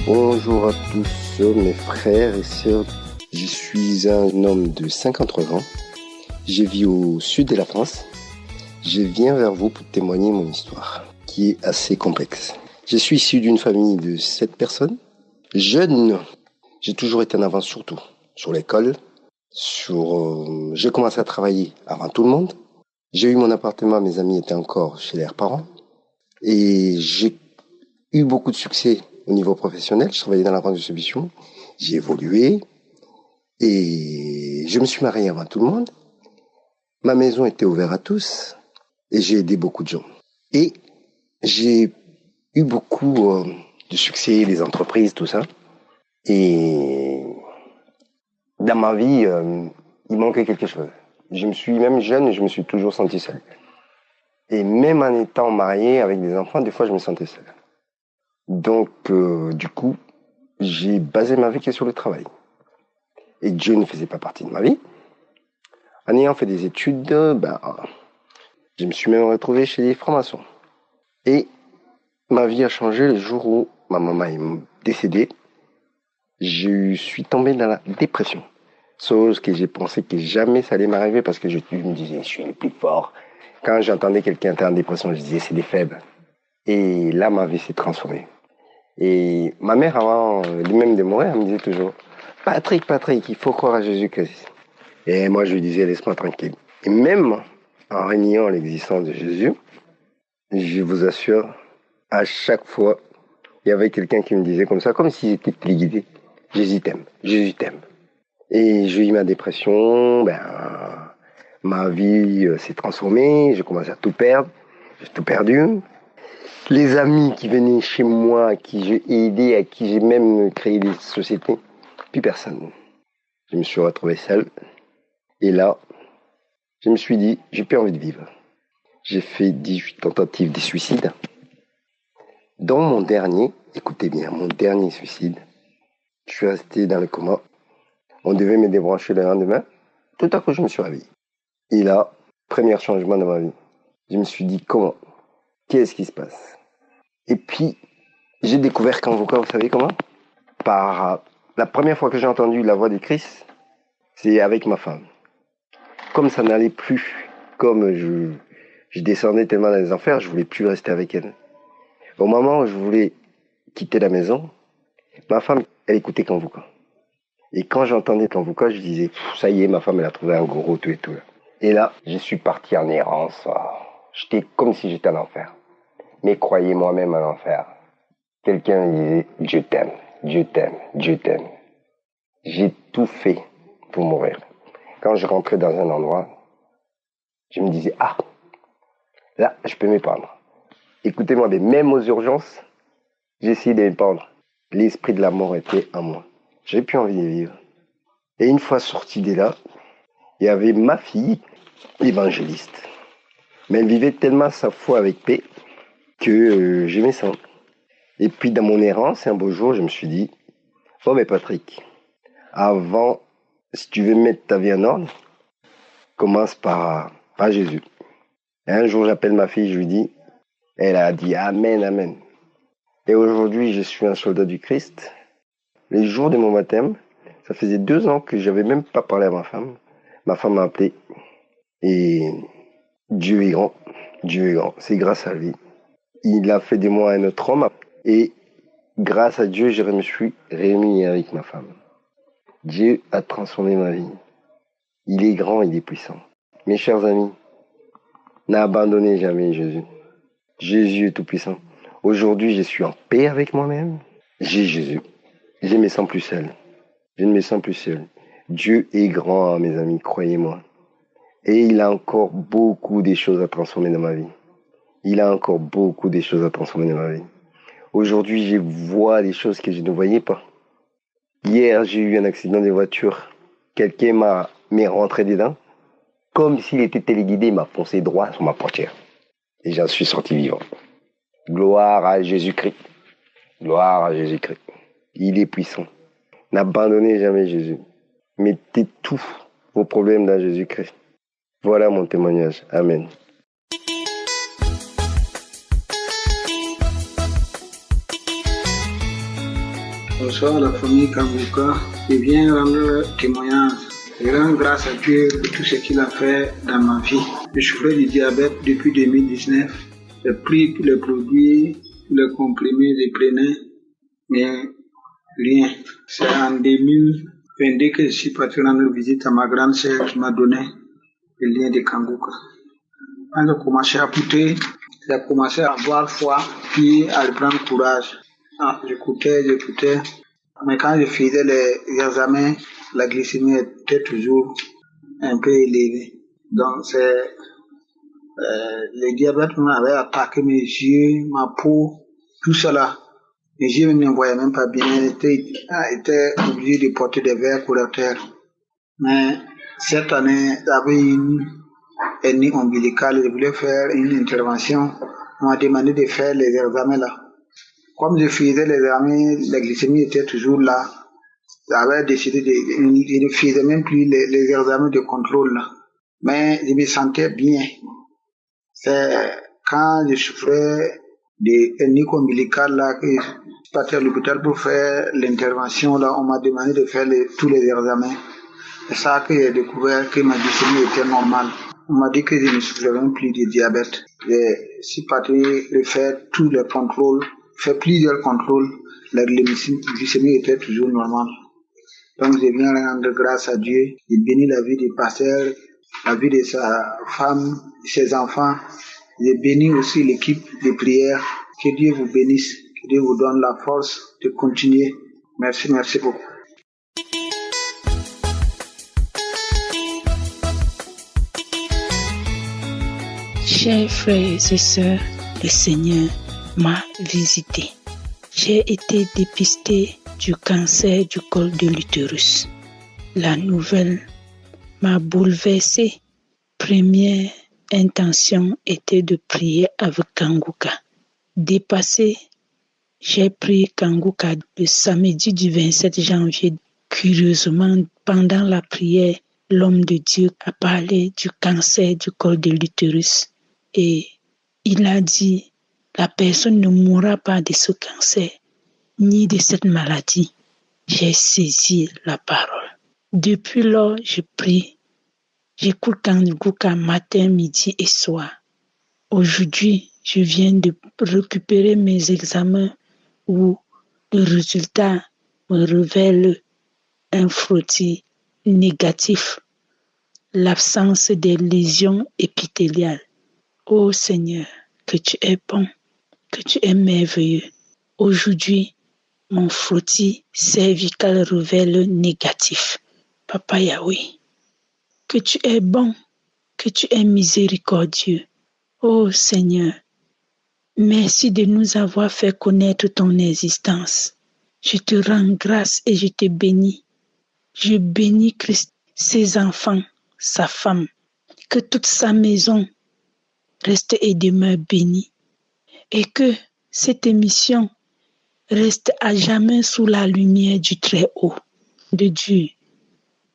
Bonjour à tous mes frères et sœurs. Je suis un homme de 53 ans. Je vis au sud de la France. Je viens vers vous pour témoigner mon histoire, qui est assez complexe. Je suis issu d'une famille de 7 personnes. Jeune, j'ai toujours été en avance sur tout. Sur l'école, j'ai commencé à travailler avant tout le monde. J'ai eu mon appartement, mes amis étaient encore chez leurs parents. Et j'ai eu beaucoup de succès au niveau professionnel. Je travaillais dans la grande distribution. J'ai évolué. Et je me suis marié avant tout le monde. Ma maison était ouverte à tous. Et j'ai aidé beaucoup de gens. Et j'ai eu beaucoup de succès, les entreprises, tout ça. Et dans ma vie, il manquait quelque chose. Je me suis même jeune, je me suis toujours senti seul. Et même en étant marié avec des enfants, des fois, je me sentais seul. Donc, du coup, j'ai basé ma vie que sur le travail. Et Dieu ne faisait pas partie de ma vie. En ayant fait des études, je me suis même retrouvé chez les francs-maçons. Et ma vie a changé le jour où ma maman est décédée. Je suis tombé dans la dépression. Chose que j'ai pensé que jamais ça allait m'arriver parce que je me disais, je suis le plus fort. Quand j'entendais quelqu'un être en dépression, je disais, c'est des faibles. Et là, ma vie s'est transformée. Et ma mère, avant même de mourir, elle me disait toujours, Patrick, il faut croire à Jésus-Christ. Et moi, je lui disais, laisse-moi tranquille. Et même en reniant l'existence de Jésus, je vous assure, à chaque fois, il y avait quelqu'un qui me disait comme ça, comme si j'étais téléguidé. Jésus t'aime, Jésus t'aime. Et j'ai eu ma dépression, ma vie s'est transformée, j'ai commencé à tout perdre, j'ai tout perdu. Les amis qui venaient chez moi, à qui j'ai aidé, à qui j'ai même créé des sociétés, plus personne. Je me suis retrouvé seul. Et là, je me suis dit, j'ai plus envie de vivre. J'ai fait 18 tentatives de suicide. Dans mon dernier, écoutez bien, mon dernier suicide, je suis resté dans le coma. On devait me débrancher le lendemain. Tout à coup, je me suis réveillé. Et là, premier changement de ma vie. Je me suis dit, comment? Qu'est-ce qui se passe? Et puis, j'ai découvert Convoca, vous savez comment? Par la première fois que j'ai entendu la voix de Christ, c'est avec ma femme. Comme ça n'allait plus, comme je descendais tellement dans les enfers, je voulais plus rester avec elle. Au moment où je voulais quitter la maison, ma femme, elle écoutait Convoca. Et quand j'entendais Convoca, je disais, ça y est, ma femme, elle a trouvé un gourou, tout et tout. Et là, je suis parti en errance. J'étais comme si j'étais en enfer. Mais croyez-moi même en enfer. Quelqu'un me disait, Dieu t'aime, Dieu t'aime, Dieu t'aime. J'ai tout fait pour mourir. Quand je rentrais dans un endroit, je me disais, là, je peux m'épandre. Écoutez-moi, mais même aux urgences, j'essayais de m'épandre. L'esprit de la mort était en moi. J'ai plus envie de vivre. Et une fois sorti de là, il y avait ma fille, évangéliste. Mais elle vivait tellement sa foi avec paix que j'aimais ça. Et puis dans mon errance, un beau jour, je me suis dit, oh mais Patrick, avant, si tu veux mettre ta vie en ordre, commence par Jésus. Et un jour, j'appelle ma fille, je lui dis, elle a dit Amen, Amen. Et aujourd'hui, je suis un soldat du Christ. Les jours de mon baptême, ça faisait 2 ans que j'avais même pas parlé à ma femme. Ma femme m'a appelé. Et Dieu est grand. Dieu est grand. C'est grâce à lui. Il a fait de moi un autre homme. Et grâce à Dieu, je me suis réuni avec ma femme. Dieu a transformé ma vie. Il est grand, il est puissant. Mes chers amis, n'abandonnez jamais Jésus. Jésus est tout puissant. Aujourd'hui, je suis en paix avec moi-même. J'ai Jésus. Je ne me sens plus seul. Je ne me sens plus seul. Dieu est grand, mes amis, croyez-moi. Et il a encore beaucoup de choses à transformer dans ma vie. Il a encore beaucoup de choses à transformer dans ma vie. Aujourd'hui, je vois des choses que je ne voyais pas. Hier, j'ai eu un accident de voiture. Quelqu'un m'est rentré dedans. Comme s'il était téléguidé, il m'a foncé droit sur ma portière. Et j'en suis sorti vivant. Gloire à Jésus-Christ. Gloire à Jésus-Christ. Il est puissant. N'abandonnez jamais Jésus. Mettez tous vos problèmes dans Jésus-Christ. Voilà mon témoignage. Amen. Bonsoir la famille Kanguka. Je viens rendre témoignage. Je rends grâce à Dieu pour tout ce qu'il a fait dans ma vie. Je souffrais du diabète depuis 2019. J'ai pris tous les produits, tous les comprimés, je prenais, mais rien. C'est en 2022 que je suis parti rendre visite à ma grande sœur qui m'a donné le lien de Kanguka. Quand j'ai commencé à écouter, j'ai commencé à avoir foi, puis à reprendre courage. J'écoutais. Mais quand je faisais les examens, la glycémie était toujours un peu élevée. Donc, le diabète m'avait attaqué mes yeux, ma peau, tout cela. Mes yeux ne me voyaient même pas bien. J'étais obligé de porter des verres correcteurs. Mais cette année, j'avais une hernie ombilicale. Je voulais faire une intervention. On m'a demandé de faire les examens là. Comme je faisais les examens, la glycémie était toujours là. J'avais décidé je ne faisais même plus les examens de contrôle là. Mais je me sentais bien. C'est quand je souffrais de hernie ombilicale là que je suis parti à l'hôpital pour faire l'intervention là. On m'a demandé de faire tous les examens. C'est ça que j'ai découvert que ma glycémie était normale. On m'a dit que je ne souffrais même plus de diabète. Je suis parti refaire tous les contrôles, faire plusieurs contrôles. La glycémie était toujours normale. Donc je viens rendre grâce à Dieu. Je bénis la vie du pasteur, la vie de sa femme, de ses enfants. Je bénis aussi l'équipe de prière. Que Dieu vous bénisse. Que Dieu vous donne la force de continuer. Merci beaucoup. Chers frères et sœurs, le Seigneur m'a visité. J'ai été dépistée du cancer du col de l'utérus. La nouvelle m'a bouleversée. Première intention était de prier avec Kanguka. Dépassée, j'ai pris Kanguka le samedi du 27 janvier. Curieusement, pendant la prière, l'homme de Dieu a parlé du cancer du col de l'utérus. Et il a dit, la personne ne mourra pas de ce cancer, ni de cette maladie. J'ai saisi la parole. Depuis lors, je prie. J'écoute Kanguka matin, midi et soir. Aujourd'hui, je viens de récupérer mes examens où le résultat me révèle un frottis négatif, l'absence des lésions épithéliales. Ô Seigneur, que tu es bon, que tu es merveilleux. Aujourd'hui, mon frottis cervical révèle négatif. Papa Yahweh, que tu es bon, que tu es miséricordieux. Ô Seigneur, merci de nous avoir fait connaître ton existence. Je te rends grâce et je te bénis. Je bénis Christ, ses enfants, sa femme, que toute sa maison reste et demeure bénie. Et que cette émission reste à jamais sous la lumière du Très-Haut, de Dieu.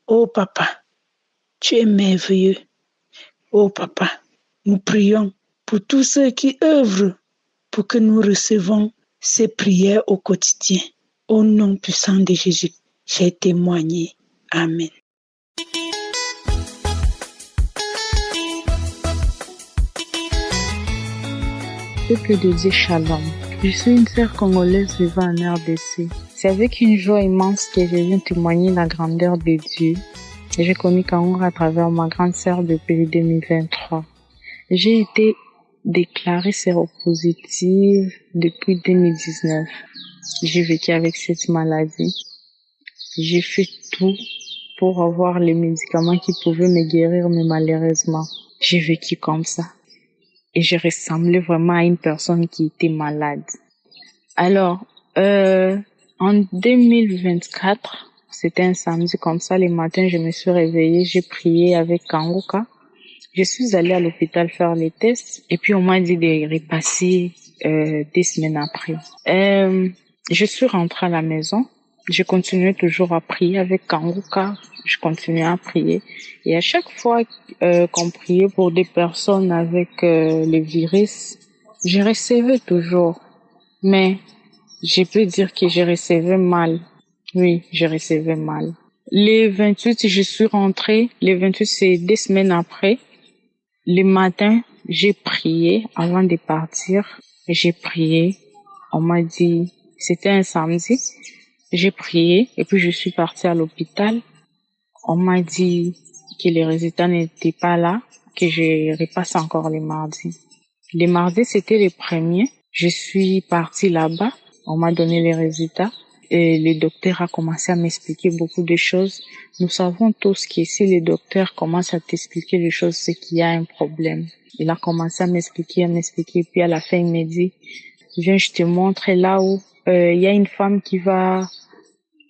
Oh Papa, tu es merveilleux. Oh Papa, nous prions pour tous ceux qui œuvrent pour que nous recevons ces prières au quotidien. Au nom puissant de Jésus, j'ai témoigné. Amen. Peuple de Dieu, Shalom. Je suis une sœur congolaise vivant en RDC. C'est avec une joie immense que je viens témoigner la grandeur de Dieu. J'ai connu Kanguka à travers ma grande sœur depuis 2023. J'ai été déclarée séropositive depuis 2019. J'ai vécu avec cette maladie. J'ai fait tout pour avoir les médicaments qui pouvaient me guérir, mais malheureusement, j'ai vécu comme ça. Et je ressemblais vraiment à une personne qui était malade. Alors, en 2024, c'était un samedi comme ça, le matin, je me suis réveillée, j'ai prié avec Kanguka. Je suis allée à l'hôpital faire les tests et puis on m'a dit de repasser 2 semaines après. Je suis rentrée à la maison. Je continuais toujours à prier avec Kanguka. Je continuais à prier. Et à chaque fois qu'on priait pour des personnes avec le virus, je recevais toujours. Mais Je peux dire que je recevais mal. Oui, je recevais mal. Les 28, je suis rentrée. Les 28, c'est 2 semaines après. Le matin, j'ai prié avant de partir. J'ai prié. On m'a dit, c'était un samedi. J'ai prié et puis je suis partie à l'hôpital. On m'a dit que les résultats n'étaient pas là, que je repasse encore les mardis. Les mardis, c'était les premiers. Je suis partie là-bas. On m'a donné les résultats. Et le docteur a commencé à m'expliquer beaucoup de choses. Nous savons tous que si le docteur commence à t'expliquer les choses, c'est qu'il y a un problème. Il a commencé à m'expliquer. Puis à la fin, il m'a dit, viens, je te montre là où il y a une femme qui va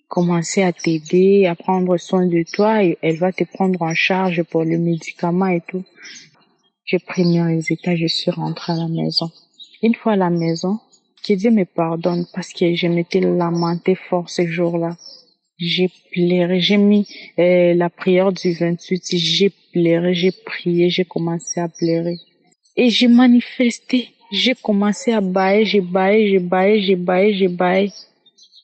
commencer à t'aider, à prendre soin de toi et elle va te prendre en charge pour le médicament et tout. J'ai pris mes résultats, je suis rentrée à la maison. Une fois à la maison, que Dieu me pardonne parce que je m'étais lamentée fort ce jour-là. J'ai pleuré, j'ai mis la prière du 28, j'ai pleuré, j'ai prié, j'ai commencé à pleurer. Et j'ai manifesté, j'ai commencé à bailler, j'ai baillé.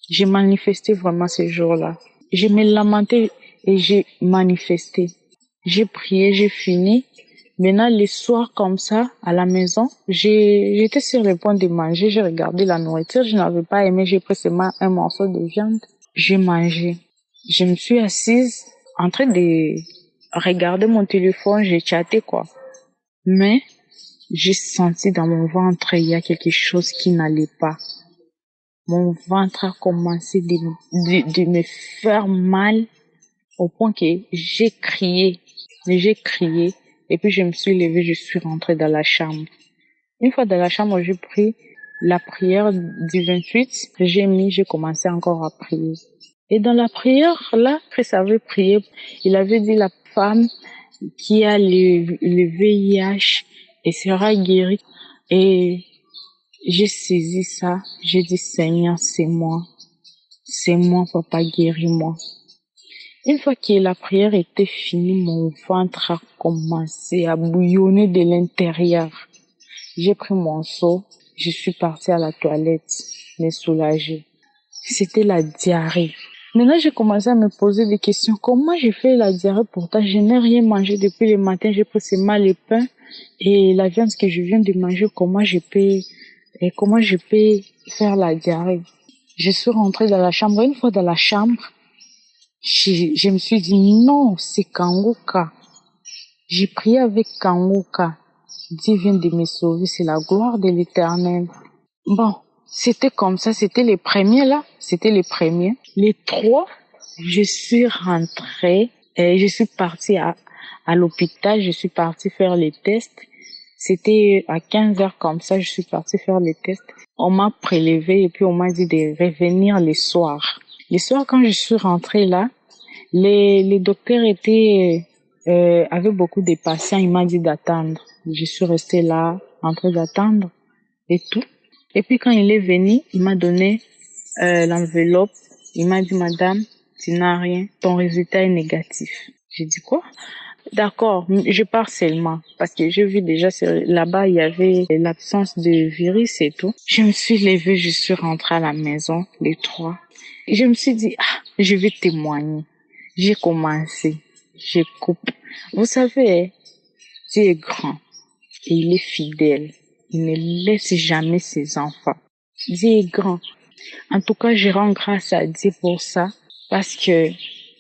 J'ai manifesté vraiment ce jour-là. Je me lamentais et j'ai manifesté. J'ai prié, j'ai fini. Maintenant, le soir, comme ça, à la maison, j'étais sur le point de manger, j'ai regardé la nourriture, je n'avais pas aimé, j'ai pris seulement un morceau de viande. J'ai mangé. Je me suis assise, en train de regarder mon téléphone, j'ai chatté, quoi. Mais, j'ai senti dans mon ventre, il y a quelque chose qui n'allait pas. Mon ventre a commencé de me faire mal au point que j'ai crié. Et puis je me suis levée, je suis rentrée dans la chambre. Une fois dans la chambre, j'ai pris la prière du 28. J'ai commencé encore à prier. Et dans la prière, là, Christ avait prié. Il avait dit la femme qui a le VIH et sera guérie. Et j'ai saisi ça. J'ai dit, Seigneur, c'est moi. C'est moi, papa, guéris-moi. Une fois que la prière était finie, mon ventre a commencé à bouillonner de l'intérieur. J'ai pris mon seau, je suis partie à la toilette, me soulager. C'était la diarrhée. Maintenant, j'ai commencé à me poser des questions. Comment j'ai fait la diarrhée pourtant? Je n'ai rien mangé depuis le matin. J'ai pris seulement le pain et la viande que je viens de manger. Comment je peux faire la diarrhée? Je suis rentrée dans la chambre. Une fois dans la chambre, je me suis dit, non, c'est Kanguka. J'ai prié avec Kanguka. Dieu vient de me sauver, c'est la gloire de l'Éternel. Bon, c'était comme ça, c'était les premiers là, c'était les premiers. Les 3, je suis rentrée et je suis partie à l'hôpital, je suis partie faire les tests. C'était à 15h comme ça, je suis partie faire les tests. On m'a prélevé et puis on m'a dit de revenir le soir. Le soir, quand je suis rentrée là, les docteurs avaient beaucoup de patients. Il m'a dit d'attendre. Je suis restée là, en train d'attendre et tout. Et puis quand il est venu, il m'a donné l'enveloppe. Il m'a dit, madame, tu n'as rien. Ton résultat est négatif. J'ai dit quoi? D'accord, je pars seulement. Parce que j'ai vu déjà là-bas, il y avait l'absence de virus et tout. Je me suis levée, je suis rentrée à la maison, les 3. Et je me suis dit, je vais témoigner. J'ai commencé. Je coupe. Vous savez, Dieu est grand et il est fidèle. Il ne laisse jamais ses enfants. Dieu est grand. En tout cas, je rends grâce à Dieu pour ça parce que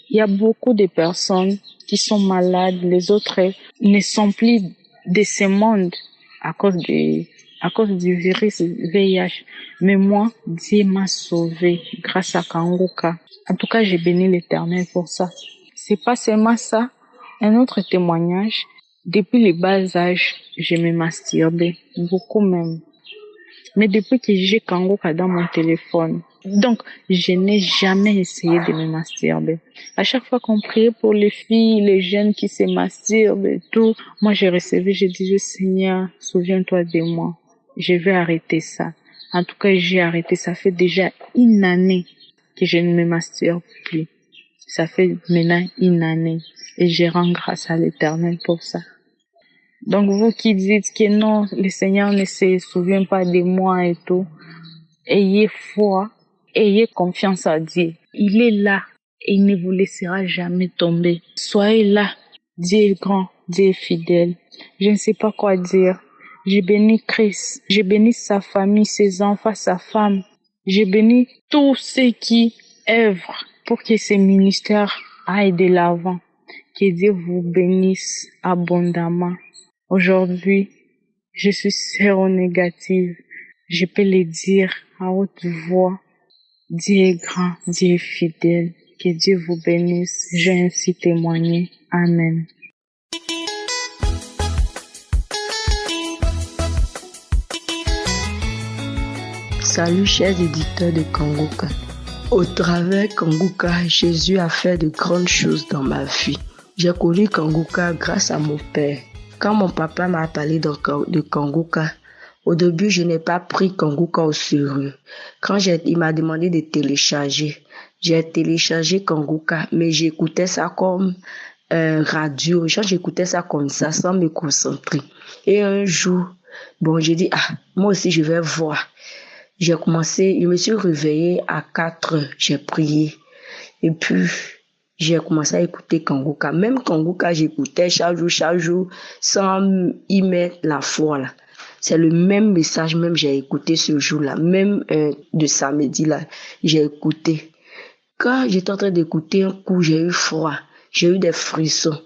il y a beaucoup de personnes qui sont malades. Les autres ne sont plus de ce monde à cause du virus VIH. Mais moi, Dieu m'a sauvé grâce à Kanguka. En tout cas, j'ai béni l'Éternel pour ça. C'est pas seulement ça. Un autre témoignage. Depuis le bas âge, je me masturbais. Beaucoup même. Mais depuis que j'ai Kanguka dans mon téléphone, donc je n'ai jamais essayé de me masturber. À chaque fois qu'on priait pour les filles, les jeunes qui se masturbent et tout, moi je recevais, je disais, Seigneur, souviens-toi de moi. Je vais arrêter ça. En tout cas, j'ai arrêté. Ça fait déjà 1 année que je ne me masturbe plus. Ça fait maintenant 1 année. Et je rends grâce à l'Éternel pour ça. Donc vous qui dites que non, le Seigneur ne se souvient pas de moi et tout, ayez foi, ayez confiance en Dieu. Il est là et il ne vous laissera jamais tomber. Soyez là. Dieu est grand, Dieu est fidèle. Je ne sais pas quoi dire. J'ai béni Christ, j'ai béni sa famille, ses enfants, sa femme. J'ai béni tous ceux qui œuvrent pour que ce ministère aille de l'avant. Que Dieu vous bénisse abondamment. Aujourd'hui, je suis séronégative. Je peux le dire à haute voix. Dieu est grand, Dieu est fidèle. Que Dieu vous bénisse. J'ai ainsi témoigné. Amen. Salut chers éditeurs de Kanguka. Au travers Kanguka, Jésus a fait de grandes choses dans ma vie. J'ai connu Kanguka grâce à mon père. Quand mon papa m'a parlé de Kanguka, au début, je n'ai pas pris Kanguka au sérieux. Quand il m'a demandé de télécharger, j'ai téléchargé Kanguka, mais j'écoutais ça comme radio. J'écoutais ça comme ça, sans me concentrer. Et un jour, j'ai dit, moi aussi je vais voir. Je me suis réveillée à 4 heures, j'ai prié. Et puis, j'ai commencé à écouter Kanguka. Même Kanguka, j'écoutais chaque jour, sans y mettre la foi, là. C'est le même message, même j'ai écouté ce jour-là, même de samedi, là, j'ai écouté. Quand j'étais en train d'écouter un coup, j'ai eu froid, j'ai eu des frissons.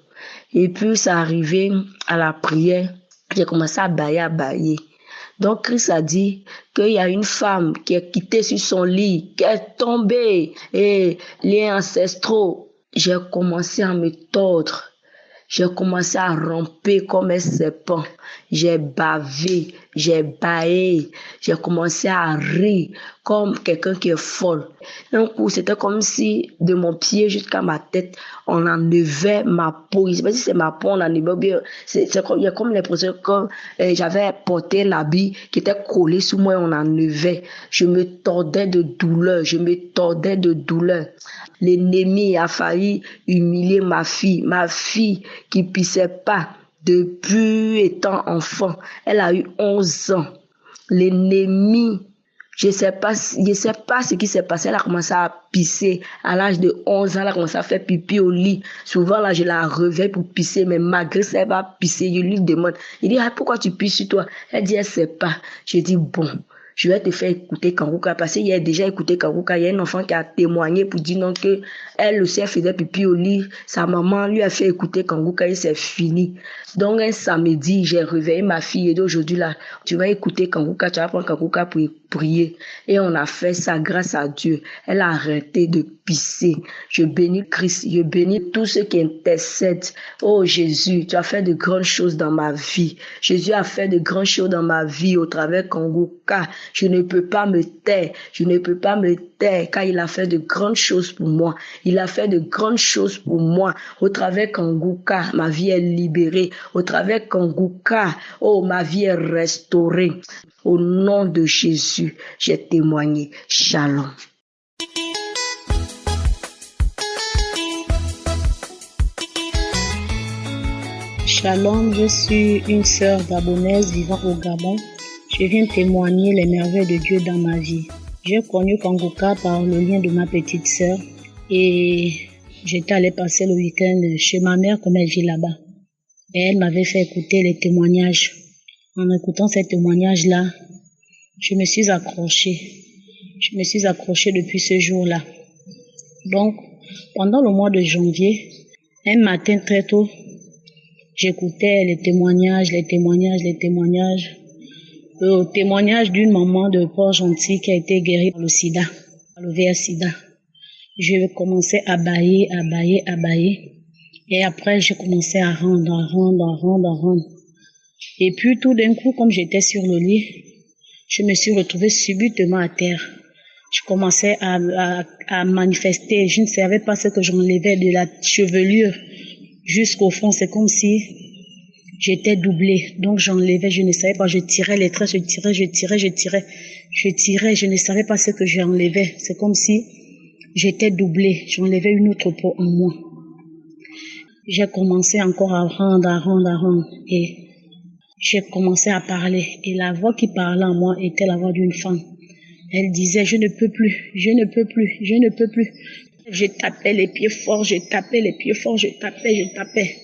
Et puis, ça arrivait à la prière, j'ai commencé à bailler. Donc, Christ a dit qu'il y a une femme qui est quittée sur son lit, qui est tombée, et les ancestraux. J'ai commencé à me tordre. J'ai commencé à ramper comme un serpent. J'ai bavé, j'ai bâillé, j'ai commencé à rire comme quelqu'un qui est folle. Un coup, c'était comme si de mon pied jusqu'à ma tête, on enlevait ma peau. Je ne sais pas si c'est ma peau, on enlevait bien. Il y a comme l'impression que j'avais porté l'habit qui était collé sous moi et on enlevait. Je me tordais de douleur. L'ennemi a failli humilier ma fille qui pissait pas depuis étant enfant. Elle a eu 11 ans. L'ennemi, je sais pas ce qui s'est passé. Elle a commencé à pisser à l'âge de 11 ans. Elle a commencé à faire pipi au lit. Souvent, là, je la réveille pour pisser, mais malgré ça, elle va pisser. Je lui demande. Il dit, pourquoi tu pisses sur toi? Elle dit, elle sait pas. Je dis, bon, je vais te faire écouter Kanguka parce qu'il a déjà écouté Kanguka. Il y a un enfant qui a témoigné pour dire non que elle aussi elle faisait pipi au lit. Sa maman lui a fait écouter Kanguka et c'est fini. Donc un samedi, j'ai réveillé ma fille et d'aujourd'hui là, tu vas écouter Kanguka, tu vas prendre Kanguka pour prier. Et on a fait ça grâce à Dieu. Elle a arrêté de pisser. Je bénis Christ, je bénis tous ceux qui intercèdent. Oh Jésus, tu as fait de grandes choses dans ma vie. Jésus a fait de grandes choses dans ma vie au travers Kanguka. Je ne peux pas me taire car il a fait de grandes choses pour moi. Il a fait de grandes choses pour moi. Au travers Kanguka, ma vie est libérée. Au travers Kanguka, ma vie est restaurée. Au nom de Jésus, j'ai témoigné. Shalom. Shalom, je suis une sœur gabonaise vivant au Gabon. Je viens témoigner les merveilles de Dieu dans ma vie. J'ai connu Kanguka par le lien de ma petite sœur et j'étais allée passer le week-end chez ma mère comme elle vit là-bas. Et elle m'avait fait écouter les témoignages. En écoutant ces témoignages-là, je me suis accrochée. Depuis ce jour-là. Donc, pendant le mois de janvier, un matin très tôt, j'écoutais les témoignages. Le témoignage d'une maman de Port-Gentil qui a été guérie par le sida, par le VIH-Sida. Je commençais à bailler. Et après, j'ai commencé à rendre. Et puis, tout d'un coup, comme j'étais sur le lit, je me suis retrouvée subitement à terre. Je commençais à manifester. Je ne savais pas ce que j'enlevais de la chevelure jusqu'au fond. C'est comme si j'étais doublée. Donc, j'enlevais, je ne savais pas. Je tirais les traits, je tirais. Je ne savais pas ce que j'enlevais. C'est comme si j'étais doublée. J'enlevais une autre peau en moi. J'ai commencé encore à rendre. Et j'ai commencé à parler. Et la voix qui parlait en moi était la voix d'une femme. Elle disait, je ne peux plus, je ne peux plus, je ne peux plus. Je tapais les pieds forts, je tapais les pieds forts, je tapais.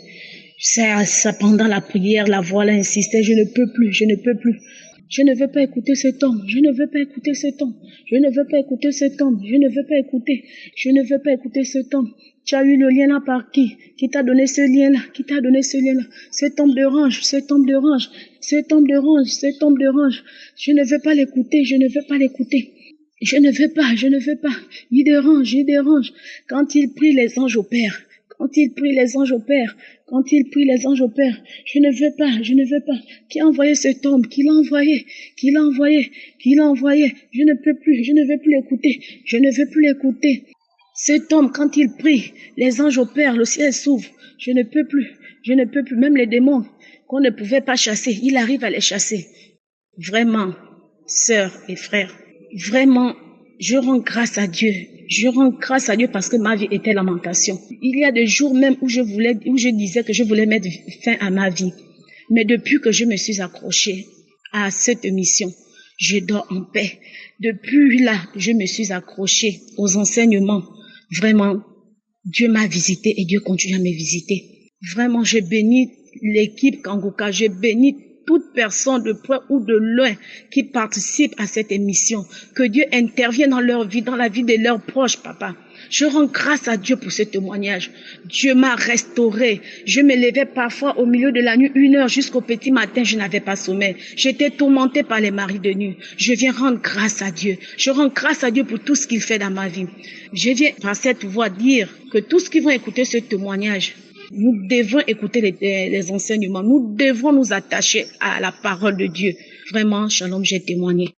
Ça, pendant la prière, la voix là insistait, je ne peux plus, je ne peux plus. Je ne veux pas écouter cet homme, je ne veux pas écouter cet homme, je ne veux pas écouter cet homme, je ne veux pas écouter, je ne veux pas écouter cet homme. Tu as eu le lien là par qui? Qui t'a donné ce lien là? Qui t'a donné ce lien là? Cet homme dérange, cet homme dérange, cet homme dérange, cet homme dérange. Je ne veux pas l'écouter, je ne veux pas l'écouter. Je ne veux pas, je ne veux pas. Il dérange, il dérange. Quand il prie, les anges opèrent. Quand il prie, les anges opèrent. Quand il prie, les anges opèrent. Je ne veux pas, je ne veux pas. Qui a envoyé cet homme? Qui l'a envoyé? Qui l'a envoyé? Qui l'a envoyé? Je ne peux plus, je ne veux plus l'écouter. Je ne veux plus l'écouter. Cet homme, quand il prie, les anges opèrent, le ciel s'ouvre. Je ne peux plus, je ne peux plus. Même les démons qu'on ne pouvait pas chasser, il arrive à les chasser. Vraiment, sœurs et frères, vraiment, je rends grâce à Dieu. Je rends grâce à Dieu parce que ma vie était lamentation. Il y a des jours même où je disais que je voulais mettre fin à ma vie. Mais depuis que je me suis accrochée à cette mission, je dors en paix. Depuis là, je me suis accrochée aux enseignements. Vraiment, Dieu m'a visité et Dieu continue à me visiter. Vraiment, je bénis l'équipe Kangoka, je bénis toute personne de près ou de loin qui participe à cette émission. Que Dieu intervienne dans leur vie, dans la vie de leurs proches, papa. Je rends grâce à Dieu pour ce témoignage. Dieu m'a restauré. Je me levais parfois au milieu de la nuit, 1 heure jusqu'au petit matin, je n'avais pas sommeil. J'étais tourmentée par les maris de nuit. Je viens rendre grâce à Dieu. Je rends grâce à Dieu pour tout ce qu'il fait dans ma vie. Je viens par cette voix dire que tous qui vont écouter ce témoignage, nous devons écouter les enseignements. Nous devons nous attacher à la parole de Dieu. Vraiment, Shalom, j'ai témoigné.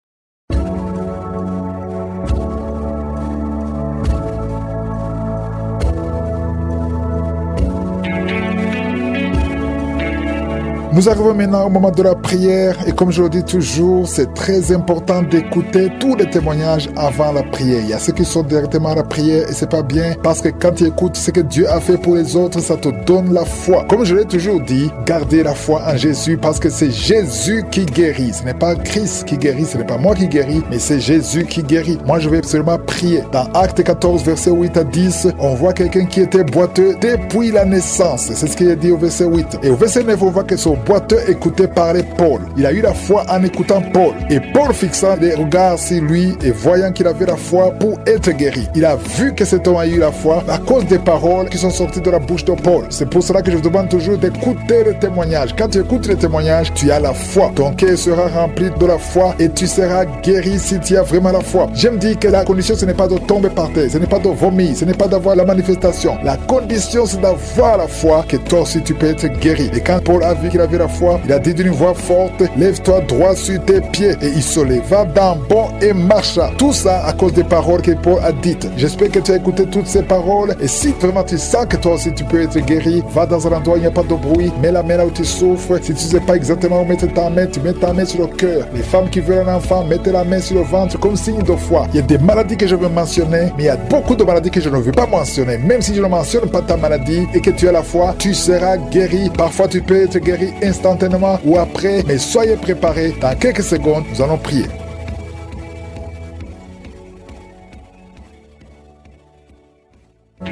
Nous arrivons maintenant au moment de la prière et comme je le dis toujours, c'est très important d'écouter tous les témoignages avant la prière. Il y a ceux qui sont directement à la prière et c'est pas bien parce que quand tu écoutes ce que Dieu a fait pour les autres, ça te donne la foi. Comme je l'ai toujours dit, gardez la foi en Jésus parce que c'est Jésus qui guérit. Ce n'est pas Christ qui guérit, ce n'est pas moi qui guéris, mais c'est Jésus qui guérit. Moi, je vais absolument prier. Dans Acte 14, verset 8 à 10, on voit quelqu'un qui était boiteux depuis la naissance. C'est ce qu'il est dit au verset 8. Et au verset 9, on voit que son boiteux écoutait parler Paul. Il a eu la foi en écoutant Paul. Et Paul fixant les regards sur lui et voyant qu'il avait la foi pour être guéri. Il a vu que cet homme a eu la foi à cause des paroles qui sont sorties de la bouche de Paul. C'est pour cela que je vous demande toujours d'écouter les témoignages. Quand tu écoutes les témoignages, tu as la foi. Ton cœur sera rempli de la foi et tu seras guéri si tu as vraiment la foi. J'aime dire que la condition, ce n'est pas de tomber par terre, ce n'est pas de vomir, ce n'est pas d'avoir la manifestation. La condition, c'est d'avoir la foi que toi aussi tu peux être guéri. Et quand Paul a vu qu'il avait la foi, il a dit d'une voix forte, lève-toi droit sur tes pieds. Et il se leva d'un bond et marcha. Tout ça à cause des paroles que Paul a dites. J'espère que tu as écouté toutes ces paroles. Et si vraiment tu sens que toi aussi tu peux être guéri, va dans un endroit où il n'y a pas de bruit, mets la main là où tu souffres. Si tu ne sais pas exactement où mettre ta main, tu mets ta main sur le cœur. Les femmes qui veulent un enfant, mettez la main sur le ventre comme signe de foi. Il y a des maladies que je veux mentionner, mais il y a beaucoup de maladies que je ne veux pas mentionner. Même si je ne mentionne pas ta maladie et que tu as la foi, tu seras guéri. Parfois tu peux être guéri instantanément ou après, mais soyez préparés. Dans quelques secondes, nous allons prier.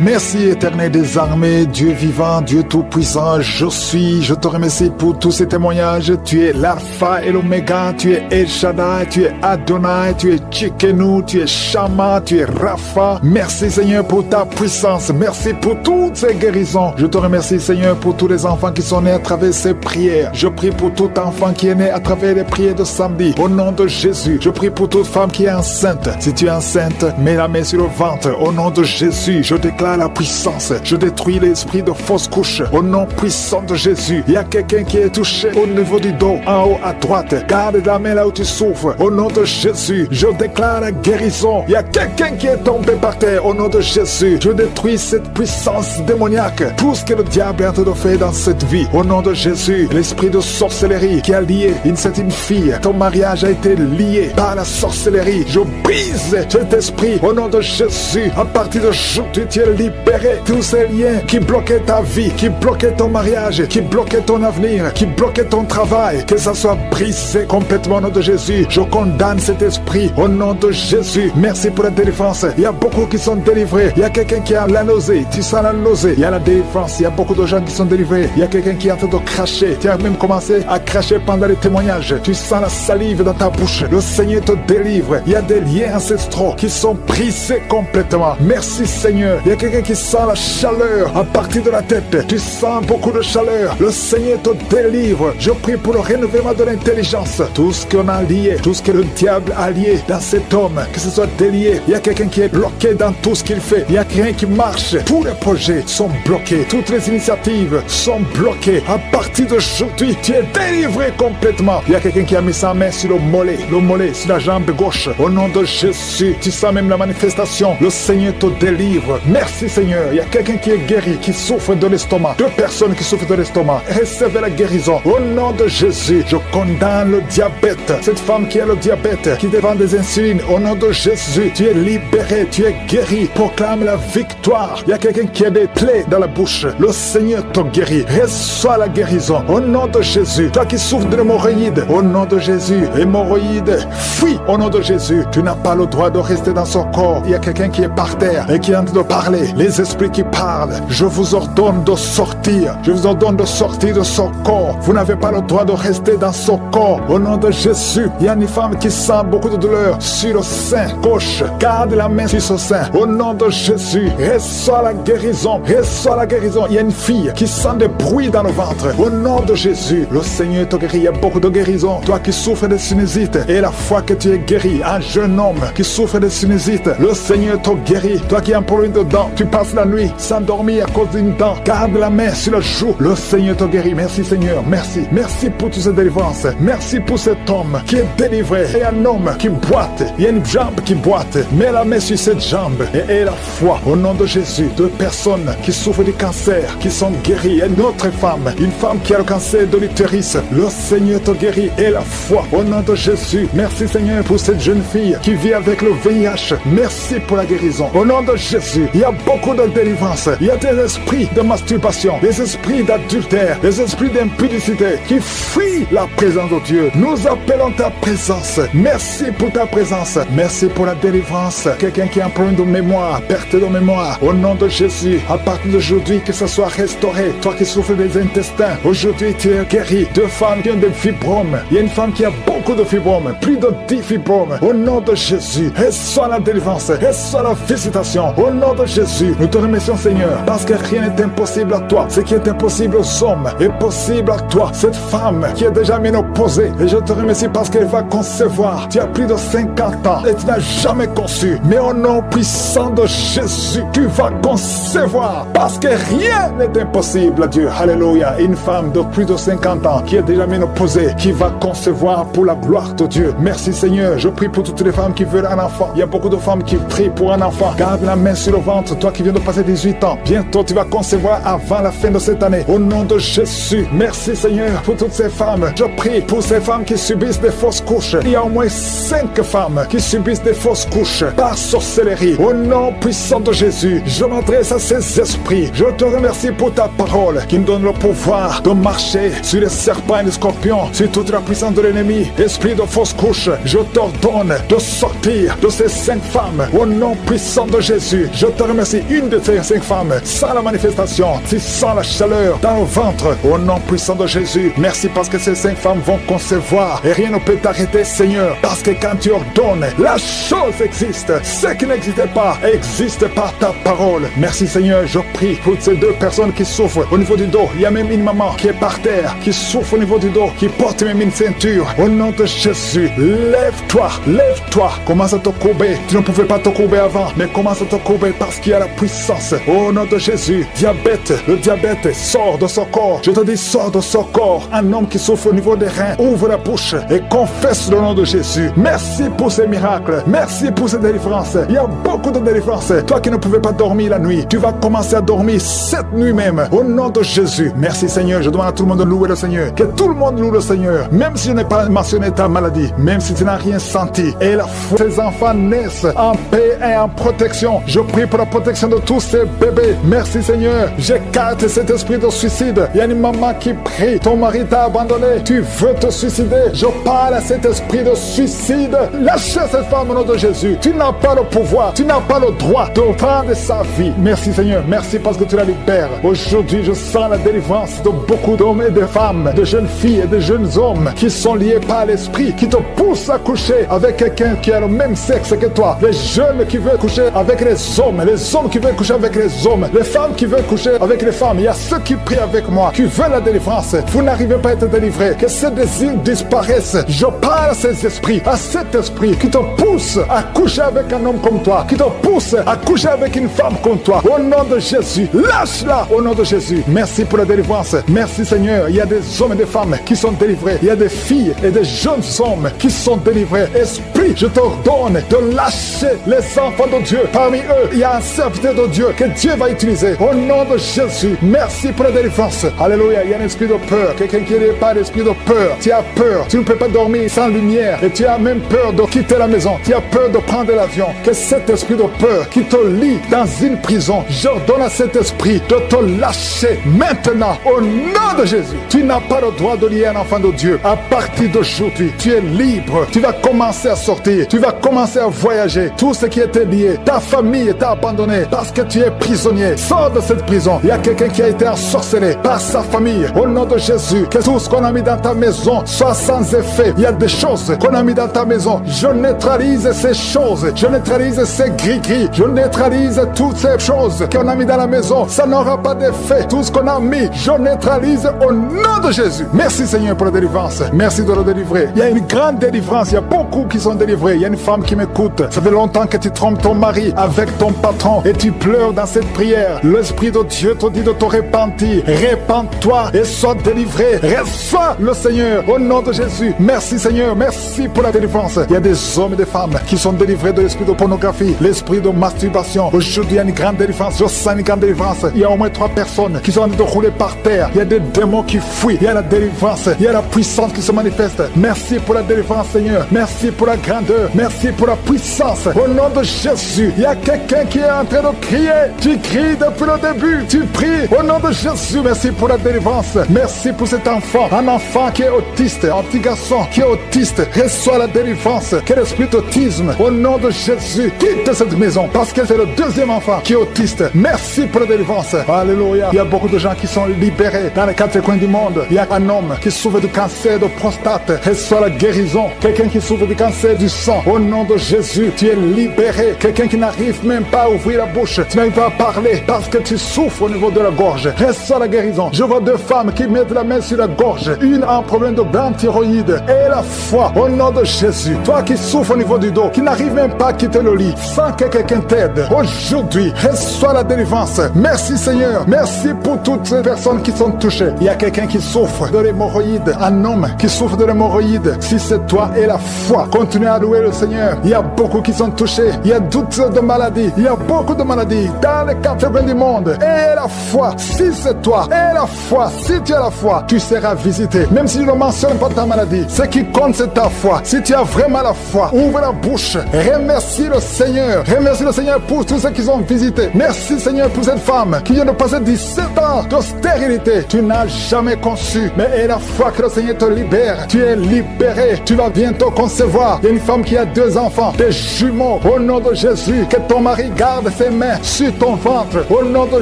Merci éternel des armées, Dieu vivant, Dieu tout-puissant, je te remercie pour tous ces témoignages. Tu es l'alpha et l'oméga, tu es El Shaddai, tu es Adonai, tu es Tchikenu, tu es Shama, tu es Rapha. Merci Seigneur pour ta puissance, merci pour toutes ces guérisons. Je te remercie Seigneur pour tous les enfants qui sont nés à travers ces prières. Je prie pour tout enfant qui est né à travers les prières de samedi. Au nom de Jésus, je prie pour toute femme qui est enceinte. Si tu es enceinte, mets la main sur le ventre. Au nom de Jésus, je déclare la puissance. Je détruis l'esprit de fausse couche. Au nom puissant de Jésus, il y a quelqu'un qui est touché au niveau du dos, en haut à droite. Garde la main là où tu souffres. Au nom de Jésus, je déclare la guérison. Il y a quelqu'un qui est tombé par terre. Au nom de Jésus, je détruis cette puissance démoniaque. Tout ce que le diable est en train de faire dans cette vie. Au nom de Jésus, l'esprit de sorcellerie qui a lié une certaine fille. Ton mariage a été lié par la sorcellerie. Je brise cet esprit. Au nom de Jésus, à partir de aujourd'hui, tu es libérer tous ces liens qui bloquaient ta vie, qui bloquaient ton mariage, qui bloquaient ton avenir, qui bloquaient ton travail, que ça soit brisé complètement au nom de Jésus. Je condamne cet esprit au nom de Jésus. Merci pour la délivrance. Il y a beaucoup qui sont délivrés. Il y a quelqu'un qui a la nausée. Tu sens la nausée. Il y a la délivrance. Il y a beaucoup de gens qui sont délivrés. Il y a quelqu'un qui est en train de cracher. Tu as même commencé à cracher pendant les témoignages. Tu sens la salive dans ta bouche. Le Seigneur te délivre. Il y a des liens ancestraux qui sont brisés complètement. Merci Seigneur. Il y a quelqu'un qui sent la chaleur à partir de la tête. Tu sens beaucoup de chaleur. Le Seigneur te délivre. Je prie pour le renouvellement de l'intelligence. Tout ce qu'on a lié, tout ce que le diable a lié dans cet homme, que ce soit délié. Il y a quelqu'un qui est bloqué dans tout ce qu'il fait. Il y a rien qui marche. Tous les projets sont bloqués. Toutes les initiatives sont bloquées. À partir d'aujourd'hui, tu es délivré complètement. Il y a quelqu'un qui a mis sa main sur le mollet sur la jambe gauche. Au nom de Jésus, tu sens même la manifestation. Le Seigneur te délivre. Merci Seigneur. Il y a quelqu'un qui est guéri, qui souffre de l'estomac. 2 personnes qui souffrent de l'estomac. Recevez la guérison. Au nom de Jésus, je condamne le diabète. Cette femme qui a le diabète, qui devant des insulines. Au nom de Jésus, tu es libéré, tu es guéri. Proclame la victoire. Il y a quelqu'un qui a des plaies dans la bouche. Le Seigneur te guérit. Reçois la guérison. Au nom de Jésus. Toi qui souffres de l'hémorroïde. Au nom de Jésus. Hémorroïde, fuis au nom de Jésus. Tu n'as pas le droit de rester dans son corps. Il y a quelqu'un qui est par terre et qui est en train de parler. Les esprits qui parlent. Je vous ordonne de sortir. Je vous ordonne de sortir de son corps. Vous n'avez pas le droit de rester dans son corps. Au nom de Jésus. Il y a une femme qui sent beaucoup de douleur sur le sein gauche. Garde la main sur ce sein. Au nom de Jésus. Reçois la guérison. Reçois la guérison. Il y a une fille qui sent des bruits dans le ventre. Au nom de Jésus. Le Seigneur te guérit. Il y a beaucoup de guérison. Toi qui souffres de sinusite et la fois que tu es guéri, un jeune homme qui souffre de sinusite, le Seigneur te guérit. Toi qui as un problème de dents, tu passes la nuit sans dormir à cause d'une dent. Garde la main sur le joue. Le Seigneur te guérit. Merci Seigneur. Merci. Merci pour toutes ces délivrances. Merci pour cet homme qui est délivré. Et un homme qui boite. Il y a une jambe qui boite. Mets la main sur cette jambe et aie la foi. Au nom de Jésus, 2 personnes qui souffrent du cancer, qui sont guéries. Et une autre femme, une femme qui a le cancer de l'utérus. Le Seigneur te guérit. Et la foi. Au nom de Jésus. Merci Seigneur pour cette jeune fille qui vit avec le VIH. Merci pour la guérison. Au nom de Jésus, il y a beaucoup de délivrance. Il y a des esprits de masturbation, des esprits d'adultère, des esprits d'impudicité qui fuient la présence de Dieu. Nous appelons ta présence. Merci pour ta présence. Merci pour la délivrance. Quelqu'un qui a un problème de mémoire, perte de mémoire. Au nom de Jésus, à partir d'aujourd'hui, que ce soit restauré. Toi qui souffres des intestins, aujourd'hui tu es guéri. 2 femmes qui ont des fibromes. Il y a une femme qui a beaucoup de fibromes, plus de 10 fibromes. Au nom de Jésus, reçois la délivrance, reçois la visitation. Au nom de Jésus, nous te remercions Seigneur, parce que rien n'est impossible à toi. Ce qui est impossible aux hommes est possible à toi. Cette femme qui est déjà ménopausée, et je te remercie parce qu'elle va concevoir. Tu as plus de 50 ans et tu n'as jamais conçu. Mais au nom puissant de Jésus, tu vas concevoir, parce que rien n'est impossible à Dieu. Alléluia. Une femme de plus de 50 ans qui est déjà ménopausée, qui va concevoir pour la gloire de Dieu. Merci Seigneur. Je prie pour toutes les femmes qui veulent un enfant. Il y a beaucoup de femmes qui prient pour un enfant. Garde la main sur le ventre. Toi qui viens de passer 18 ans, bientôt tu vas concevoir avant la fin de cette année. Au nom de Jésus. Merci Seigneur pour toutes ces femmes. Je prie pour ces femmes qui subissent des fausses couches. Il y a au moins 5 femmes qui subissent des fausses couches par sorcellerie. Au nom puissant de Jésus, je m'adresse à ces esprits. Je te remercie pour ta parole qui me donne le pouvoir de marcher sur les serpents et les scorpions, sur toute la puissance de l'ennemi. Esprit de fausse couche, je t'ordonne de sortir de ces 5 femmes. Au nom puissant de Jésus, je te remercie. Une de ces 5 femmes, sans la manifestation, tu sens la chaleur dans le ventre. Au nom puissant de Jésus, merci parce que ces 5 femmes vont concevoir et rien ne peut t'arrêter Seigneur, parce que quand tu ordonnes, la chose existe. Ce qui n'existait pas existe par ta parole. Merci Seigneur, je prie pour ces 2 personnes qui souffrent au niveau du dos. Il y a même une maman qui est par terre, qui souffre au niveau du dos, qui porte même une ceinture. Au nom de Jésus, lève-toi, lève-toi. Commence à te courber. Tu ne pouvais pas te courber avant, mais commence à te courber parce qu'il y a la puissance. Au nom de Jésus, diabète, le diabète sort de son corps. Je te dis, sors de son corps. Un homme qui souffre au niveau des reins, ouvre la bouche et confesse le nom de Jésus. Merci pour ces miracles. Merci pour ces délivrances. Il y a beaucoup de délivrances. Toi qui ne pouvais pas dormir la nuit, tu vas commencer à dormir cette nuit même. Au nom de Jésus. Merci Seigneur. Je demande à tout le monde de louer le Seigneur. Que tout le monde loue le Seigneur. Même si je n'ai pas mentionné ta maladie, même si tu n'as rien senti. Et la foi, ces enfants naissent en paix est en protection. Je prie pour la protection de tous ces bébés. Merci Seigneur. J'écarte cet esprit de suicide. Il y a une maman qui prie. Ton mari t'a abandonné. Tu veux te suicider. Je parle à cet esprit de suicide. Lâchez cette femme au nom de Jésus. Tu n'as pas le pouvoir. Tu n'as pas le droit de prendre sa vie. Merci Seigneur. Merci parce que tu la libères. Aujourd'hui, je sens la délivrance de beaucoup d'hommes et de femmes, de jeunes filles et de jeunes hommes qui sont liés par l'esprit, qui te poussent à coucher avec quelqu'un qui a le même sexe que toi. Les jeunes qui veulent coucher avec les hommes qui veulent coucher avec les hommes, les femmes qui veulent coucher avec les femmes. Il y a ceux qui prient avec moi, qui veulent la délivrance. Vous n'arrivez pas à être délivrés. Que ces désirs disparaissent. Je parle à ces esprits, à cet esprit qui te pousse à coucher avec un homme comme toi, qui te pousse à coucher avec une femme comme toi. Au nom de Jésus, lâche-la au nom de Jésus. Merci pour la délivrance. Merci Seigneur. Il y a des hommes et des femmes qui sont délivrés. Il y a des filles et des jeunes hommes qui sont délivrés. Esprit, je t'ordonne de lâcher les enfants de Dieu. Parmi eux, il y a un serviteur de Dieu que Dieu va utiliser. Au nom de Jésus, merci pour la délivrance. Alléluia. Il y a un esprit de peur. Quelqu'un qui n'est pas d'esprit de peur. Tu as peur. Tu ne peux pas dormir sans lumière. Et tu as même peur de quitter la maison. Tu as peur de prendre l'avion. Que cet esprit de peur qui te lie dans une prison, j'ordonne à cet esprit de te lâcher maintenant au nom de Jésus. Tu n'as pas le droit de lier un enfant de Dieu. À partir d'aujourd'hui, tu es libre. Tu vas commencer à sortir. Tu vas commencer à voyager. Tout ce qui était lié, ta famille t'a abandonné parce que tu es prisonnier. Sors de cette prison. Il y a quelqu'un qui a été ensorcelé par sa famille. Au nom de Jésus, que tout ce qu'on a mis dans ta maison soit sans effet. Il y a des choses qu'on a mis dans ta maison. Je neutralise ces choses. Je neutralise ces gris-gris. Je neutralise toutes ces choses qu'on a mis dans la maison. Ça n'aura pas d'effet. Tout ce qu'on a mis, je neutralise au nom de Jésus. Merci Seigneur pour la délivrance. Merci de le délivrer. Il y a une grande délivrance. Il y a beaucoup qui sont délivrés. Il y a une femme qui m'écoute. Ça fait longtemps que tu trompes ton mari avec ton patron et tu pleures dans cette prière. L'Esprit de Dieu te dit de te repentir. Répands-toi et sois délivré. Reçois le Seigneur au nom de Jésus. Merci Seigneur. Merci pour la délivrance. Il y a des hommes et des femmes qui sont délivrés de l'esprit de pornographie, l'esprit de masturbation. Aujourd'hui, il y a une grande délivrance. Je sens une grande délivrance. Il y a au moins 3 personnes qui sont en train de rouler par terre. Il y a des démons qui fuient. Il y a la délivrance. Il y a la puissance qui se manifeste. Merci pour la délivrance, Seigneur. Merci pour la grandeur. Merci pour la puissance. Au nom de Jésus, il y a quelqu'un qui est en train de crier. Tu cries depuis le début. Tu pries au nom de Jésus. Merci pour la délivrance. Merci pour cet enfant. Un enfant qui est autiste. Un petit garçon qui est autiste. Reçoit la délivrance. Quel esprit d'autisme. Au nom de Jésus, quitte cette maison parce que c'est le deuxième enfant qui est autiste. Merci pour la délivrance. Alléluia. Il y a beaucoup de gens qui sont libérés dans les 4 coins du monde. Il y a un homme qui souffre du cancer de prostate. Reçoit la guérison. Quelqu'un qui souffre du cancer du sang. Au nom de Jésus, tu es libéré. Quelqu'un qui n'arrive même pas à ouvrir la bouche. Tu n'arrives pas à parler parce que tu souffres au niveau de la gorge. Reçois la guérison. Je vois 2 femmes qui mettent la main sur la gorge. Une a un problème de grande thyroïde et la foi. Au nom de Jésus. Toi qui souffres au niveau du dos, qui n'arrive même pas à quitter le lit, sans que quelqu'un t'aide. Aujourd'hui, reçois la délivrance. Merci Seigneur. Merci pour toutes ces personnes qui sont touchées. Il y a quelqu'un qui souffre de l'hémorroïde. Un homme qui souffre de l'hémorroïde. Si c'est toi et la foi, continue à louer le Seigneur. Il y a beaucoup qui sont touchés. Il y a toutes de maladies. Il y a beaucoup de maladies dans les 4 coins du monde. Et la foi, si c'est toi et la foi, si tu as la foi, tu seras visité. Même si je ne mentionne pas ta maladie, ce qui compte c'est ta foi. Si tu as vraiment la foi, ouvre la bouche. Remercie le Seigneur. Remercie le Seigneur pour tous ceux qui ont visité. Merci Seigneur pour cette femme qui vient de passer 17 ans de stérilité. Tu n'as jamais conçu. Mais et la foi que le Seigneur te libère. Tu es libéré. Tu vas bientôt concevoir. Il y a une femme qui a 2 enfants, des jumeaux. Au nom de Jésus, que ton mari garde ses mains sur ton ventre. Au nom de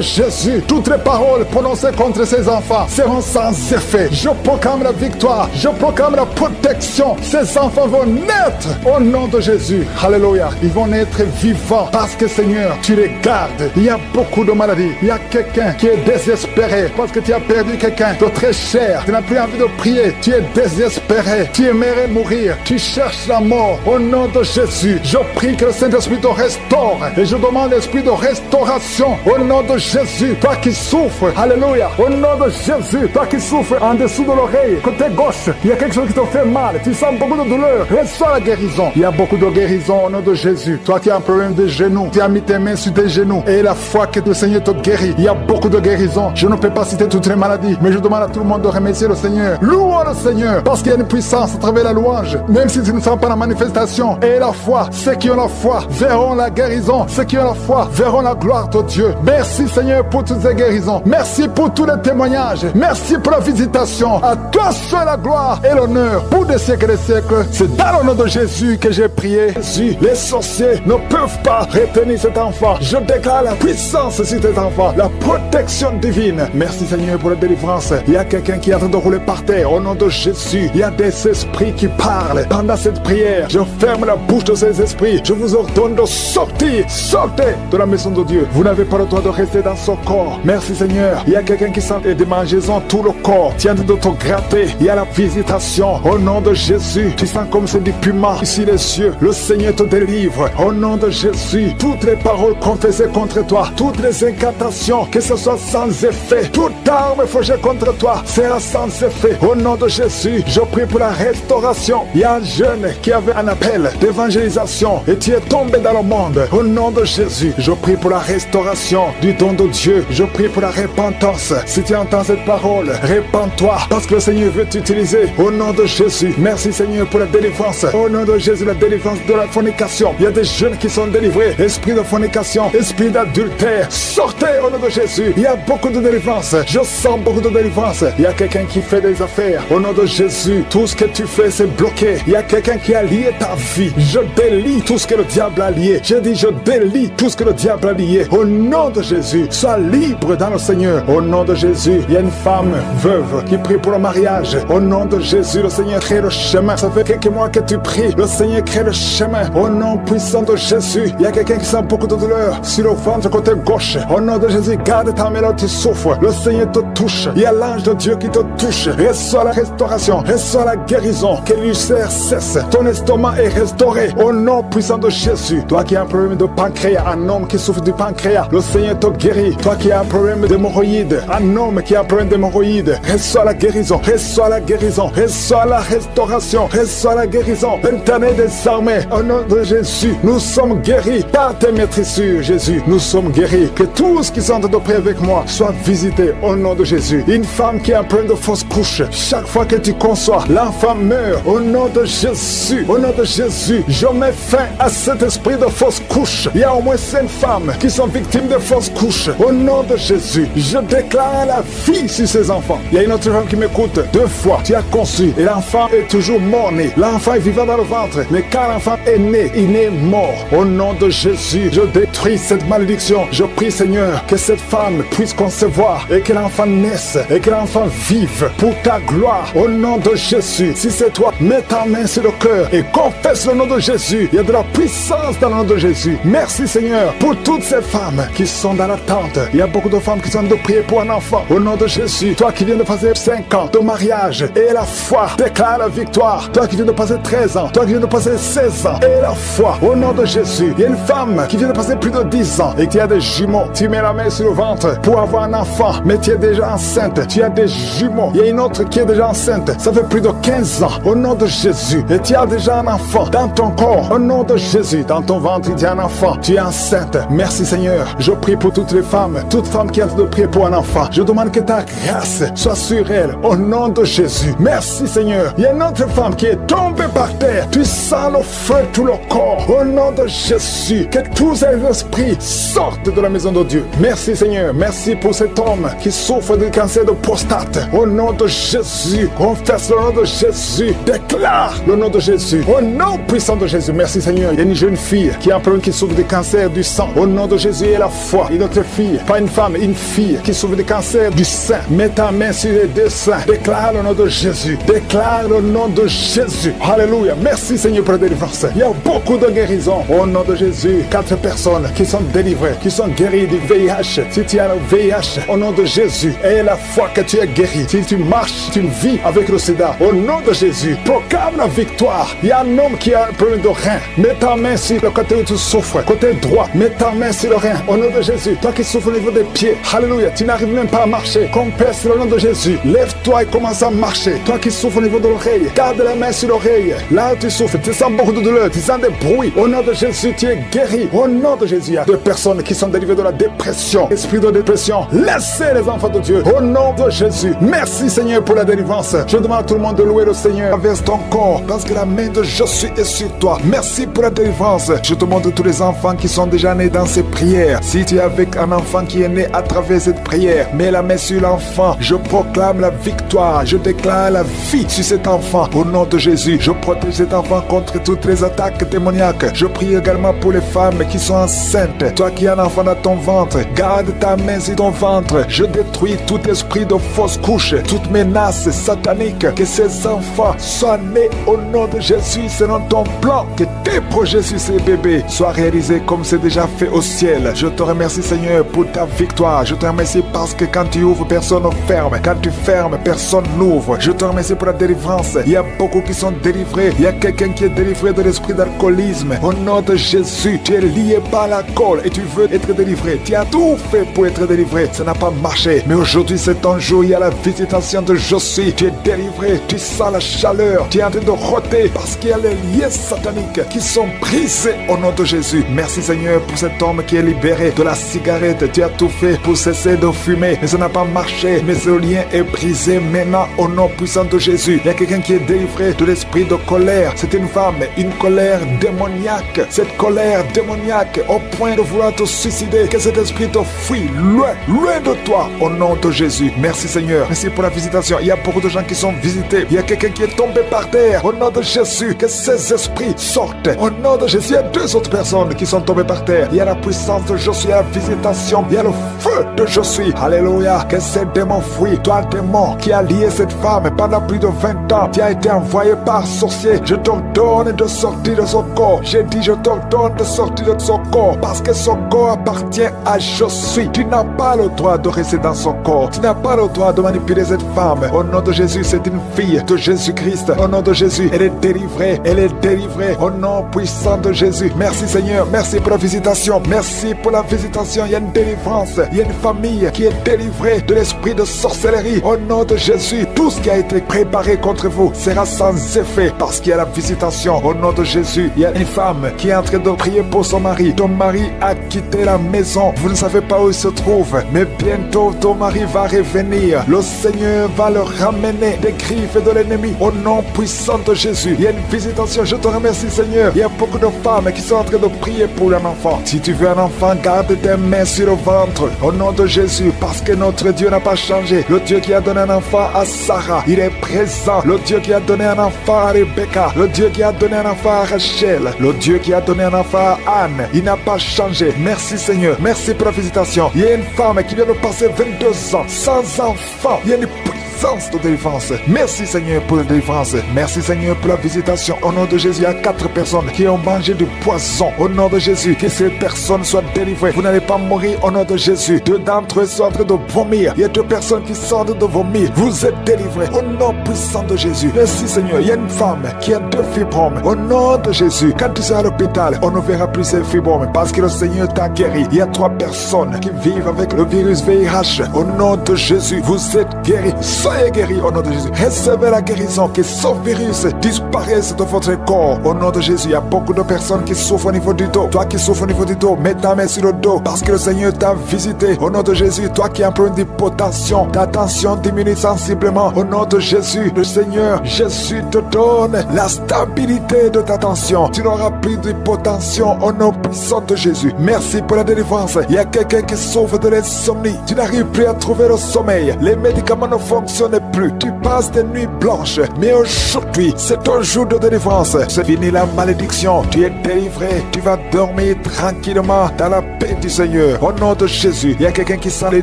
Jésus, toutes les paroles prononcées contre ses enfants seront sans effet. Je proclame la victoire. Je proclame la protection. Ces enfants vont naître au nom de Jésus. Alléluia. Ils vont naître vivants parce que Seigneur, tu les gardes. Il y a beaucoup de maladies. Il y a quelqu'un qui est désespéré parce que tu as perdu quelqu'un de très cher. Tu n'as plus envie de prier. Tu es désespéré. Tu aimerais mourir. Tu cherches la mort. Au nom de Jésus, je prie que le Saint-Esprit te restaure. Et je demande l'esprit de restauration. Au nom de Jésus, toi qui souffres. Alléluia. Au nom de Jésus, toi qui souffres en dessous de l'oreille, côté gauche, il y a quelque chose qui te fait mal. Tu sens beaucoup de douleur. Reçois la guérison. Il y a beaucoup de guérison au nom de Jésus. Toi qui as un problème de genoux, tu as mis tes mains sur tes genoux et la foi que le Seigneur te guérit. Il y a beaucoup de guérison. Je ne peux pas citer toutes les maladies, mais je demande à tout le monde de remercier le Seigneur. Louons le Seigneur parce qu'il y a une puissance à travers la louange. Même si tu ne sens pas la manifestation et la foi, ceux qui ont la foi verront la guérison. Ceux qui ont la foi verront la gloire de Dieu. Merci Seigneur pour toutes ces guérisons. Merci pour tous les témoignages. Merci pour la visitation. À toi seul la gloire et l'honneur pour des siècles et des siècles. C'est dans le nom de Jésus que j'ai prié. Jésus, les sorciers ne peuvent pas retenir cet enfant. Je déclare la puissance sur cet enfant, la protection divine. Merci Seigneur pour la délivrance. Il y a quelqu'un qui est en train de rouler par terre. Au nom de Jésus, il y a des esprits qui parlent. Pendant cette prière, je ferme la bouche de ces esprits. Je vous ordonne de sortir. Sortez de la maison de Dieu. Vous n'avez pas le droit de rester dans son corps. Merci Seigneur. Il y a quelqu'un qui sent des démangeaisons tout le corps. Tiens de te gratter. Il y a la visitation. Au nom de Jésus, tu sens comme c'est du piment ici les yeux. Le Seigneur te délivre. Au nom de Jésus, toutes les paroles confessées contre toi, toutes les incantations, que ce soit sans effet, toute arme forgée contre toi sera sans effet. Au nom de Jésus, je prie pour la restauration. Il y a un jeune qui avait un appel d'évangélisation et tu es tombé dans le monde. Au nom de Jésus, je prie pour la restauration du don de Dieu. Je prie pour la repentance. Si tu entends cette parole, répands-toi parce que le Seigneur veut t'utiliser. Au nom de Jésus, merci Seigneur pour la délivrance. Au nom de Jésus, la délivrance de la fornication. Il y a des jeunes qui sont délivrés. Esprit de fornication, esprit d'adultère, sortez au nom de Jésus. Il y a beaucoup de délivrance. Je sens beaucoup de délivrance. Il y a quelqu'un qui fait des affaires. Au nom de Jésus, tout ce que tu fais, c'est bloqué. Il y a quelqu'un qui a lié ta vie. Je délie tout ce que le diable a lié. Je dis, je délie tout ce que le diable a lié. Au nom de Jésus, sois libre dans le Seigneur. Au nom de Jésus, il y a une femme veuve qui prie pour le mariage. Au nom de Jésus, le Seigneur crée le chemin. Ça fait quelques mois que tu pries. Le Seigneur crée le chemin. Au nom puissant de Jésus, il y a quelqu'un qui sent beaucoup de douleur sur le ventre côté gauche. Au nom de Jésus, garde ta main là où tu souffres. Le Seigneur te touche. Il y a l'ange de Dieu qui te touche. Reçois la restauration. Reçois la guérison. Que l'ulcère cesse. Ton estomac est restauré. Au nom puissant de Jésus. Toi qui as un problème de pancréas, un homme qui souffre du pancréas, le Seigneur te guérit. Toi qui as un problème d'hémorroïdes, un homme qui a un problème d'hémorroïdes, reçois la guérison. Reçois la guérison. Reçois la restauration. Reçois la guérison. Éternel des armées, au nom de Jésus, nous sommes guéris par tes maîtrisures, Jésus. Nous sommes guéris. Que tous qui sont de près avec moi soient visités au nom de Jésus. Une femme qui a un problème de fausse couche, chaque fois que tu conçois, l'enfant meurt. Au nom de Jésus, au nom de Jésus, je mets fin à cet esprit de fausse couche. Il y a au moins 5 femmes qui sont victimes de fausses couches. Au nom de Jésus, je déclare la vie sur ces enfants. Il y a une autre femme qui m'écoute. 2 fois, tu as conçu et l'enfant est toujours mort-né. L'enfant est vivant dans le ventre, mais quand l'enfant est né, il est mort. Au nom de Jésus, je détruis cette malédiction. Je prie, Seigneur, que cette femme puisse concevoir et que l'enfant naisse et que l'enfant vive pour ta gloire. Au nom de Jésus, si c'est toi, mets ta main sur le cœur et confesse le nom de Jésus. Il y a de la puissance dans le nom de Jésus. Merci, Seigneur, pour toutes ces femmes qui sont dans l'attente. Il y a beaucoup de femmes qui sont de prier pour un enfant. Au nom de Jésus, toi qui viens de passer 5 ans de mariage et la foi déclare la victoire. Toi qui viens de passer 13 ans, toi qui viens de passer 16 ans et la foi. Au nom de Jésus, il y a une femme qui vient de passer plus de 10 ans et qui a des jumeaux. Tu mets la main sur le ventre pour avoir un enfant, mais tu es déjà enceinte. Tu as des jumeaux. Il y a une autre qui est déjà enceinte. Ça fait plus de 15 ans. Au nom de Jésus. Et tu as déjà un enfant dans ton corps. Au nom de Jésus, dans ton ventre, tu as un enfant. Tu es enceinte. Merci Seigneur. Je prie pour toutes les femmes. Toute femme qui a de prier pour un enfant. Je demande que ta grâce soit sur elle. Au nom de Jésus. Merci Seigneur. Il y a une autre femme qui est tombée par terre. Tu sens le feu tout le corps. Au nom de Jésus. Que tous ces esprits sortent de la maison de Dieu. Merci Seigneur. Merci pour cet homme qui souffre du cancer de prostate. Au nom de Jésus. Confesse le nom de Jésus. Déclare le nom de Jésus. Au nom puissant de Jésus. Merci Seigneur. Il y a une jeune fille qui a un problème qui souffre du cancer du sang. Au nom de Jésus et la foi. Une autre fille, pas une femme, une fille qui souffre du cancer du sein. Mets ta main sur les 2 seins. Déclare le nom de Jésus. Déclare le nom de Jésus. Alléluia. Merci Seigneur pour la délivrance. Il y a beaucoup de guérisons. Au nom de Jésus, 4 personnes qui sont délivrées, qui sont guéries du VIH. Si tu as le VIH, au nom de Jésus, et la foi que tu es guéri. Si tu marches, tu vis avec le sida. Au nom de Jésus, proclame la victoire. Il y a un homme qui a un problème de rein. Mets ta main sur le côté où tu souffres. Côté droit, mets ta main sur le rein. Au nom de Jésus, toi qui souffres au niveau des pieds. Alléluia. Tu n'arrives même pas à marcher. Confesse le nom de Jésus. Lève-toi et commence à marcher. Toi qui souffres au niveau de l'oreille, garde la main sur l'oreille. Là où tu souffres, tu sens beaucoup de douleur, tu sens des bruits. Au nom de Jésus, tu es guéri. Au nom de Jésus, il y a 2 personnes qui sont délivrées de la dépression. Esprit de dépression, laissez les enfants de Dieu. Au nom de Jésus, merci Seigneur pour la délivrance. Je demande à tout le monde de louer le Seigneur. Verse ton corps parce que la main de Jésus est sur toi. Merci pour la délivrance. délivrance. Je te montre tous les enfants qui sont déjà nés dans ces prières. Si tu es avec un enfant qui est né à travers cette prière, mets la main sur l'enfant. Je proclame la victoire. Je déclare la vie sur cet enfant. Au nom de Jésus, je protège cet enfant contre toutes les attaques démoniaques. Je prie également pour les femmes qui sont enceintes. Toi qui as un enfant dans ton ventre, garde ta main sur ton ventre. Je détruis tout esprit de fausse couche, toute menace satanique. Que ces enfants soient nés au nom de Jésus selon ton plan. Que tes projets sur ces bébés soient réalisés comme c'est déjà fait au ciel. Je te remercie Seigneur pour ta victoire. Je te remercie parce que quand tu ouvres, personne ne ferme. Quand tu fermes, personne n'ouvre. Je te remercie pour la délivrance. Il y a beaucoup qui sont délivrés. Il y a quelqu'un qui est délivré de l'esprit d'alcoolisme. Au nom de Jésus, tu es lié par l'alcool et tu veux être délivré. Tu as tout fait pour être délivré. Ça n'a pas marché. Mais aujourd'hui, c'est ton jour. Il y a la visitation de Josué. Tu es délivré. Tu sens la chaleur. Tu es en train de rôter parce qu'il y a les liens sataniques qui sont brisés au nom de Jésus. Merci Seigneur pour cet homme qui est libéré de la cigarette. Tu as tout fait pour cesser de fumer. Mais ça n'a pas marché. Mais ce lien est brisé maintenant au nom puissant de Jésus. Il y a quelqu'un qui est délivré de l'esprit de colère. C'est une femme, une colère démoniaque. Cette colère démoniaque au point de vouloir te suicider. Que cet esprit te fuit loin, loin de toi au nom de Jésus. Merci Seigneur. Merci pour la visitation. Il y a beaucoup de gens qui sont visités. Il y a quelqu'un qui est tombé par terre. Au nom de Jésus, que ces esprits sortent. Au nom de Jésus, il y a 2 autres personnes qui sont tombées par terre. Il y a la puissance de Josué, la visitation. Il y a le feu de Josué. Alléluia. Que ces démons fuient. Toi, démon qui a lié cette femme pendant plus de 20 ans, qui a été envoyé par sorcier. Je t'ordonne de sortir de son corps. J'ai dit, je t'ordonne de sortir de son corps. Parce que son corps appartient à Josué. Tu n'as pas le droit de rester dans son corps. Tu n'as pas le droit de manipuler cette femme. Au nom de Jésus, c'est une fille de Jésus-Christ. Au nom de Jésus, elle est délivrée. Elle est délivrée. Au nom puissant de Jésus. Merci Seigneur. Merci pour la visitation. Merci pour la visitation. Il y a une délivrance. Il y a une famille qui est délivrée de l'esprit de sorcellerie. Au nom de Jésus, tout ce qui a été préparé contre vous sera sans effet parce qu'il y a la visitation. Au nom de Jésus, il y a une femme qui est en train de prier pour son mari. Ton mari a quitté la maison. Vous ne savez pas où il se trouve, mais bientôt ton mari va revenir. Le Seigneur va le ramener des griffes de l'ennemi. Au nom puissant de Jésus, il y a une visitation. Je te remercie Seigneur. Il y a beaucoup de femmes qui sont en train de prier pour un enfant. Si tu veux un enfant, garde tes mains sur le ventre. Au nom de Jésus, parce que notre Dieu n'a pas changé. Le Dieu qui a donné un enfant à Sarah, il est présent. Le Dieu qui a donné un enfant à Rebecca, le Dieu qui a donné un enfant à Rachel, le Dieu qui a donné un enfant à Anne, il n'a pas changé. Merci Seigneur, merci pour la visitation. Il y a une femme qui vient de passer 22 ans sans enfant. Il y a une puissance de délivrance. Merci Seigneur pour la délivrance. Merci Seigneur pour la visitation. Au nom de Jésus, il y a 4 personnes qui ont mangé du poison. Au nom de Jésus, que ces personnes soient délivrées. Vous n'allez pas mourir au nom de Jésus. 2 d'entre eux sont en train de vomir. Il y a 2 personnes qui sortent de vomir. Vous êtes délivrés au nom puissant de Jésus. Merci Seigneur. Il y a une femme qui a 2 fibromes. Au nom de Jésus, quand tu seras à l'hôpital, on ne verra plus ces fibromes parce que le Seigneur t'a guéri. Il y a 3 personnes qui vivent avec le virus VIH. Au nom de Jésus, vous êtes guéris. Soyez guéris au nom de Jésus. Recevez la guérison. Que ce virus disparaisse de votre corps. Au nom de Jésus, il y a beaucoup de personnes qui souffrent au niveau du dos. Toi qui souffres au niveau du dos, mets ta main sur le dos parce que le Seigneur t'a visité. Au nom de Jésus, toi qui as un problème d'hypotension, ta tension diminue sensiblement. Au nom de Jésus, le Seigneur Jésus te donne la stabilité de ta tension. Tu n'auras plus d'hypotension au nom puissant de Jésus. Merci pour la délivrance. Il y a quelqu'un qui souffre de l'insomnie. Tu n'arrives plus à trouver le sommeil. Les médicaments ne fonctionnent plus. Tu passes des nuits blanches. Mais aujourd'hui, c'est ton jour de délivrance. C'est fini la malédiction. Tu es délivré. Tu vas dormir tranquillement dans la paix du Seigneur. Au nom de Jésus, il y a quelqu'un qui sent les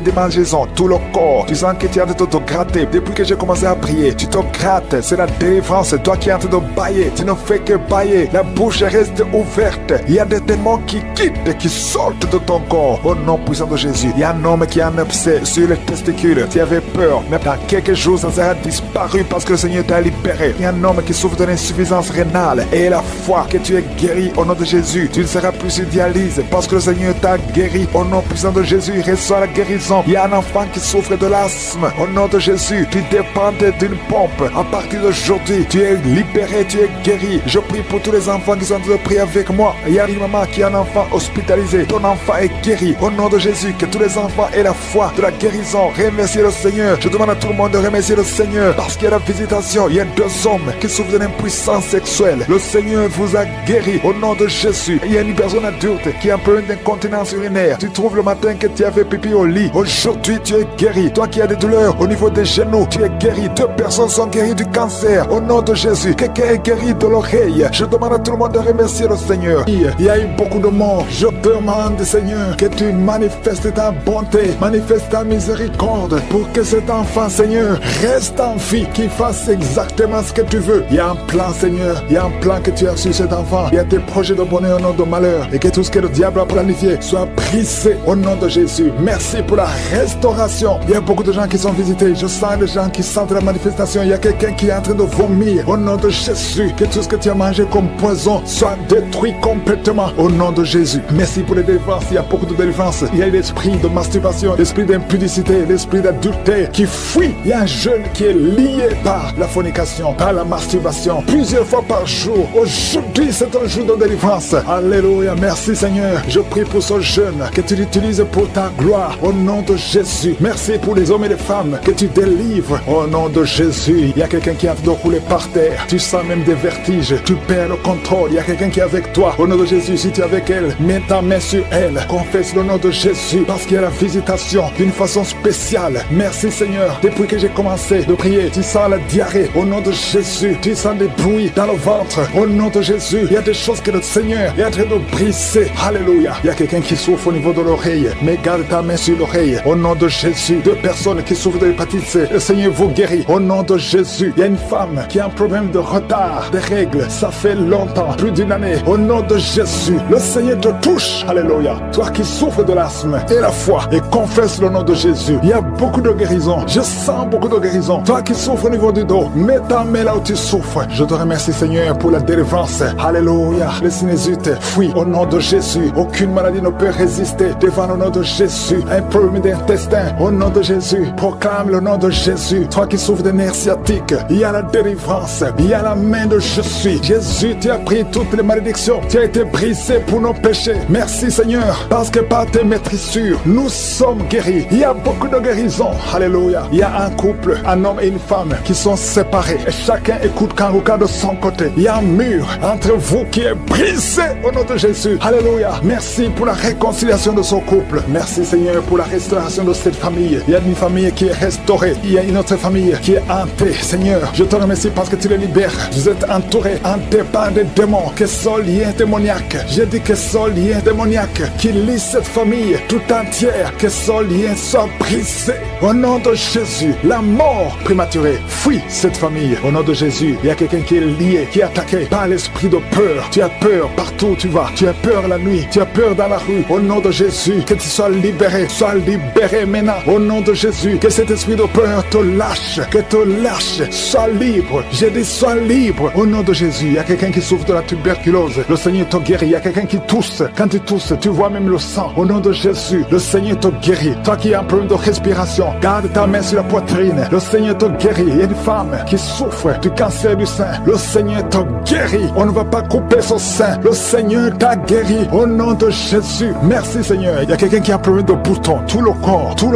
démangeaisons. Tout le corps. Tu sens que tu es en train de te gratter. Depuis que j'ai commencé à prier, tu te grattes. C'est la délivrance. Toi qui es en train de bailler. Tu ne fais que bailler. La bouche reste ouverte. Il y a des démons qui quittent, qui sortent de ton corps. Au nom puissant de Jésus. Il y a un homme qui a un abcès sur les testicules. Tu avais peur. Mais dans quelques jours, ça sera disparu parce que le Seigneur t'a libéré. Il y a un homme qui souffre de l'insuffisance rénale. Et la foi que tu es guéri au nom de Jésus. Tu ne seras plus sur dialyse parce que le Seigneur t'a guéri. Au nom puissant de Jésus, reçois la guérison. Il y a un enfant qui souffre de l'asthme. Au nom de Jésus, tu dépendais d'une pompe. À partir d'aujourd'hui, tu es libéré, tu es guéri. Je prie pour tous les enfants qui sont en train de prier avec moi. Il y a une maman qui a un un enfant hospitalisé, ton enfant est guéri. Au nom de Jésus, que tous les enfants aient la foi de la guérison. Remerciez le Seigneur. Je demande à tout le monde de remercier le Seigneur parce qu'il y a la visitation. Il y a 2 hommes qui souffrent d'une impuissance sexuelle. Le Seigneur vous a guéri au nom de Jésus. Il y a une personne adulte qui a un problème d'incontinence urinaire. Tu trouves le matin que tu as fait pipi au lit. Aujourd'hui, tu es guéri. Toi qui as des douleurs au niveau des genoux, tu es guéri. 2 personnes sont guéries du cancer au nom de Jésus. Quelqu'un est guéri de l'oreille. Je demande à tout le monde de remercier le Seigneur. Il y a eu beaucoup de morts. Je demande, Seigneur, que tu manifestes ta bonté, manifestes ta miséricorde pour que cet enfant, Seigneur, reste en vie, qu'il fasse exactement ce que tu veux. Il y a un plan, Seigneur. Il y a un plan que tu as sur cet enfant. Il y a tes projets de bonheur au nom de malheur. Et que tout ce que le diable a planifié soit brisé au nom de Jésus. Merci pour la restauration. Il y a beaucoup de gens qui sont visités. Je sens des gens qui sentent la manifestation. Il y a quelqu'un qui est en train de vomir au nom de Jésus. Que tout ce que tu as mangé comme poison soit détruit complètement au nom de Jésus. Merci pour les délivrances. Il y a beaucoup de délivrances. Il y a l'esprit de masturbation, l'esprit d'impudicité, l'esprit d'adultère qui fuit. Il y a un jeune qui est lié par la fornication, par la masturbation, plusieurs fois par jour. Aujourd'hui, c'est un jour de délivrance. Alléluia. Merci Seigneur. Je prie pour ce jeune que tu l'utilises pour ta gloire au nom de Jésus. Merci pour les hommes et les femmes que tu délivres au nom de Jésus. Il y a quelqu'un qui est en train de rouler par terre. Tu sens même des vertiges. Tu perds le contrôle. Il y a quelqu'un qui est avec toi. Au nom de Jésus, si tu es avec elle, mets ta main sur elle. Confesse le nom de Jésus parce qu'il y a la visitation d'une façon spéciale. Merci Seigneur. Depuis que j'ai commencé de prier, tu sens la diarrhée. Au nom de Jésus, tu sens des bruits dans le ventre. Au nom de Jésus, il y a des choses que le Seigneur est en train de briser. Alléluia. Il y a quelqu'un qui souffre au niveau de l'oreille. Mais garde ta main sur l'oreille. Au nom de Jésus, 2 personnes qui souffrent de l'hépatite C. Le Seigneur vous guérit. Au nom de Jésus, il y a une femme qui a un problème de retard des règles. Ça fait longtemps, plus d'1 année. Au nom de Jésus, le Seigneur te touche. Alléluia. Toi qui souffres de l'asthme et la foi et confesse le nom de Jésus. Il y a beaucoup de guérison. Je sens beaucoup de guérison. Toi qui souffres au niveau du dos, mets ta main là où tu souffres. Je te remercie Seigneur pour la délivrance. Alléluia. Les sinusite fuient au nom de Jésus. Aucune maladie ne peut résister devant le nom de Jésus. Un problème d'intestin au nom de Jésus. Proclame le nom de Jésus. Toi qui souffres de nerfs sciatiques, il y a la délivrance. Il y a la main de je suis. Jésus, tu as pris toutes les malédictions. Tu as été brisé pour nos péchés. Merci Seigneur, parce que par tes maîtrissures, nous sommes guéris. Il y a beaucoup de guérison. Alléluia. Il y a un couple, un homme et une femme qui sont séparés. Et chacun écoute Kanguka de son côté. Il y a un mur entre vous qui est brisé au nom de Jésus. Alléluia. Merci pour la réconciliation de ce couple. Merci Seigneur pour la restauration de cette famille. Il y a une famille qui est restaurée. Il y a une autre famille qui est hantée. Seigneur, je te remercie parce que tu les libères. Vous êtes entourés, hantés par des démons. Que ce lien démoniaque, je dis que ce lien démoniaque qui lie cette famille tout entière, que ce lien soit brisé. Au nom de Jésus, la mort prématurée fuit cette famille. Au nom de Jésus, il y a quelqu'un qui est lié, qui est attaqué par l'esprit de peur. Tu as peur partout où tu vas. Tu as peur la nuit. Tu as peur dans la rue. Au nom de Jésus, que tu sois libéré. Sois libéré maintenant. Au nom de Jésus, que cet esprit de peur te lâche. Que te lâche. Sois libre. J'ai dit sois libre. Au nom de Jésus, il y a quelqu'un qui souffre de la tuberculose. Le Seigneur te guérit. Il y a quelqu'un qui tousse. Quand tu tousses, tu vois même le sang. Au nom de Jésus, le Seigneur te guérit. Toi qui as un problème de respiration, garde ta main sur la poitrine. Le Seigneur te guérit. Il y a une femme qui souffre du cancer du sein. Le Seigneur te guérit. On ne va pas couper son sein. Le Seigneur t'a guéri. Au nom de Jésus. Merci Seigneur. Il y a quelqu'un qui a un problème de boutons. Tout le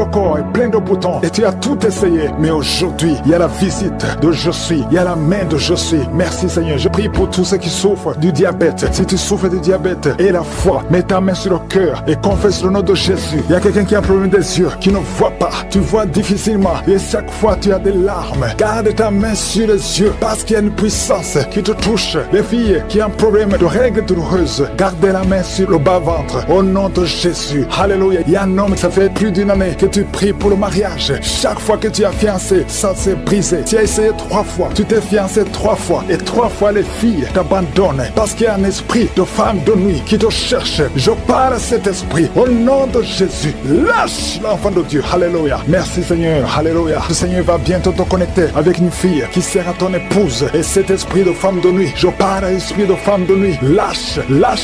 corps est plein de boutons. Et tu as tout essayé. Mais aujourd'hui, il y a la visite de je suis. Il y a la main de je suis. Merci Seigneur. Je prie pour tous ceux qui souffrent du diabète. Si tu souffres du diabète et la foi, mets ta main sur le cœur et confesse le nom de Jésus. Il y a quelqu'un qui a un problème des yeux, qui ne voit pas. Tu vois difficilement et chaque fois tu as des larmes. Garde ta main sur les yeux parce qu'il y a une puissance qui te touche. Les filles qui ont un problème de règles douloureuses, gardez la main sur le bas-ventre. Au nom de Jésus. Alléluia. Il y a un homme, ça fait plus d'1 année que tu pries pour le mariage. Chaque fois que tu as fiancé, ça s'est brisé. Tu as essayé 3 fois. Tu t'es fiancé 3 fois. Et 3 fois les filles t'abandonnent parce qu'il y a un esprit de femme de nuit qui te cherche. Je parle à cet esprit. Au nom de Jésus. Lâche l'enfant de Dieu. Alléluia. Merci Seigneur. Alléluia. Le Seigneur va bientôt te connecter avec une fille qui sera ton épouse. Et cet esprit de femme de nuit, je parle à l'esprit de femme de nuit. Lâche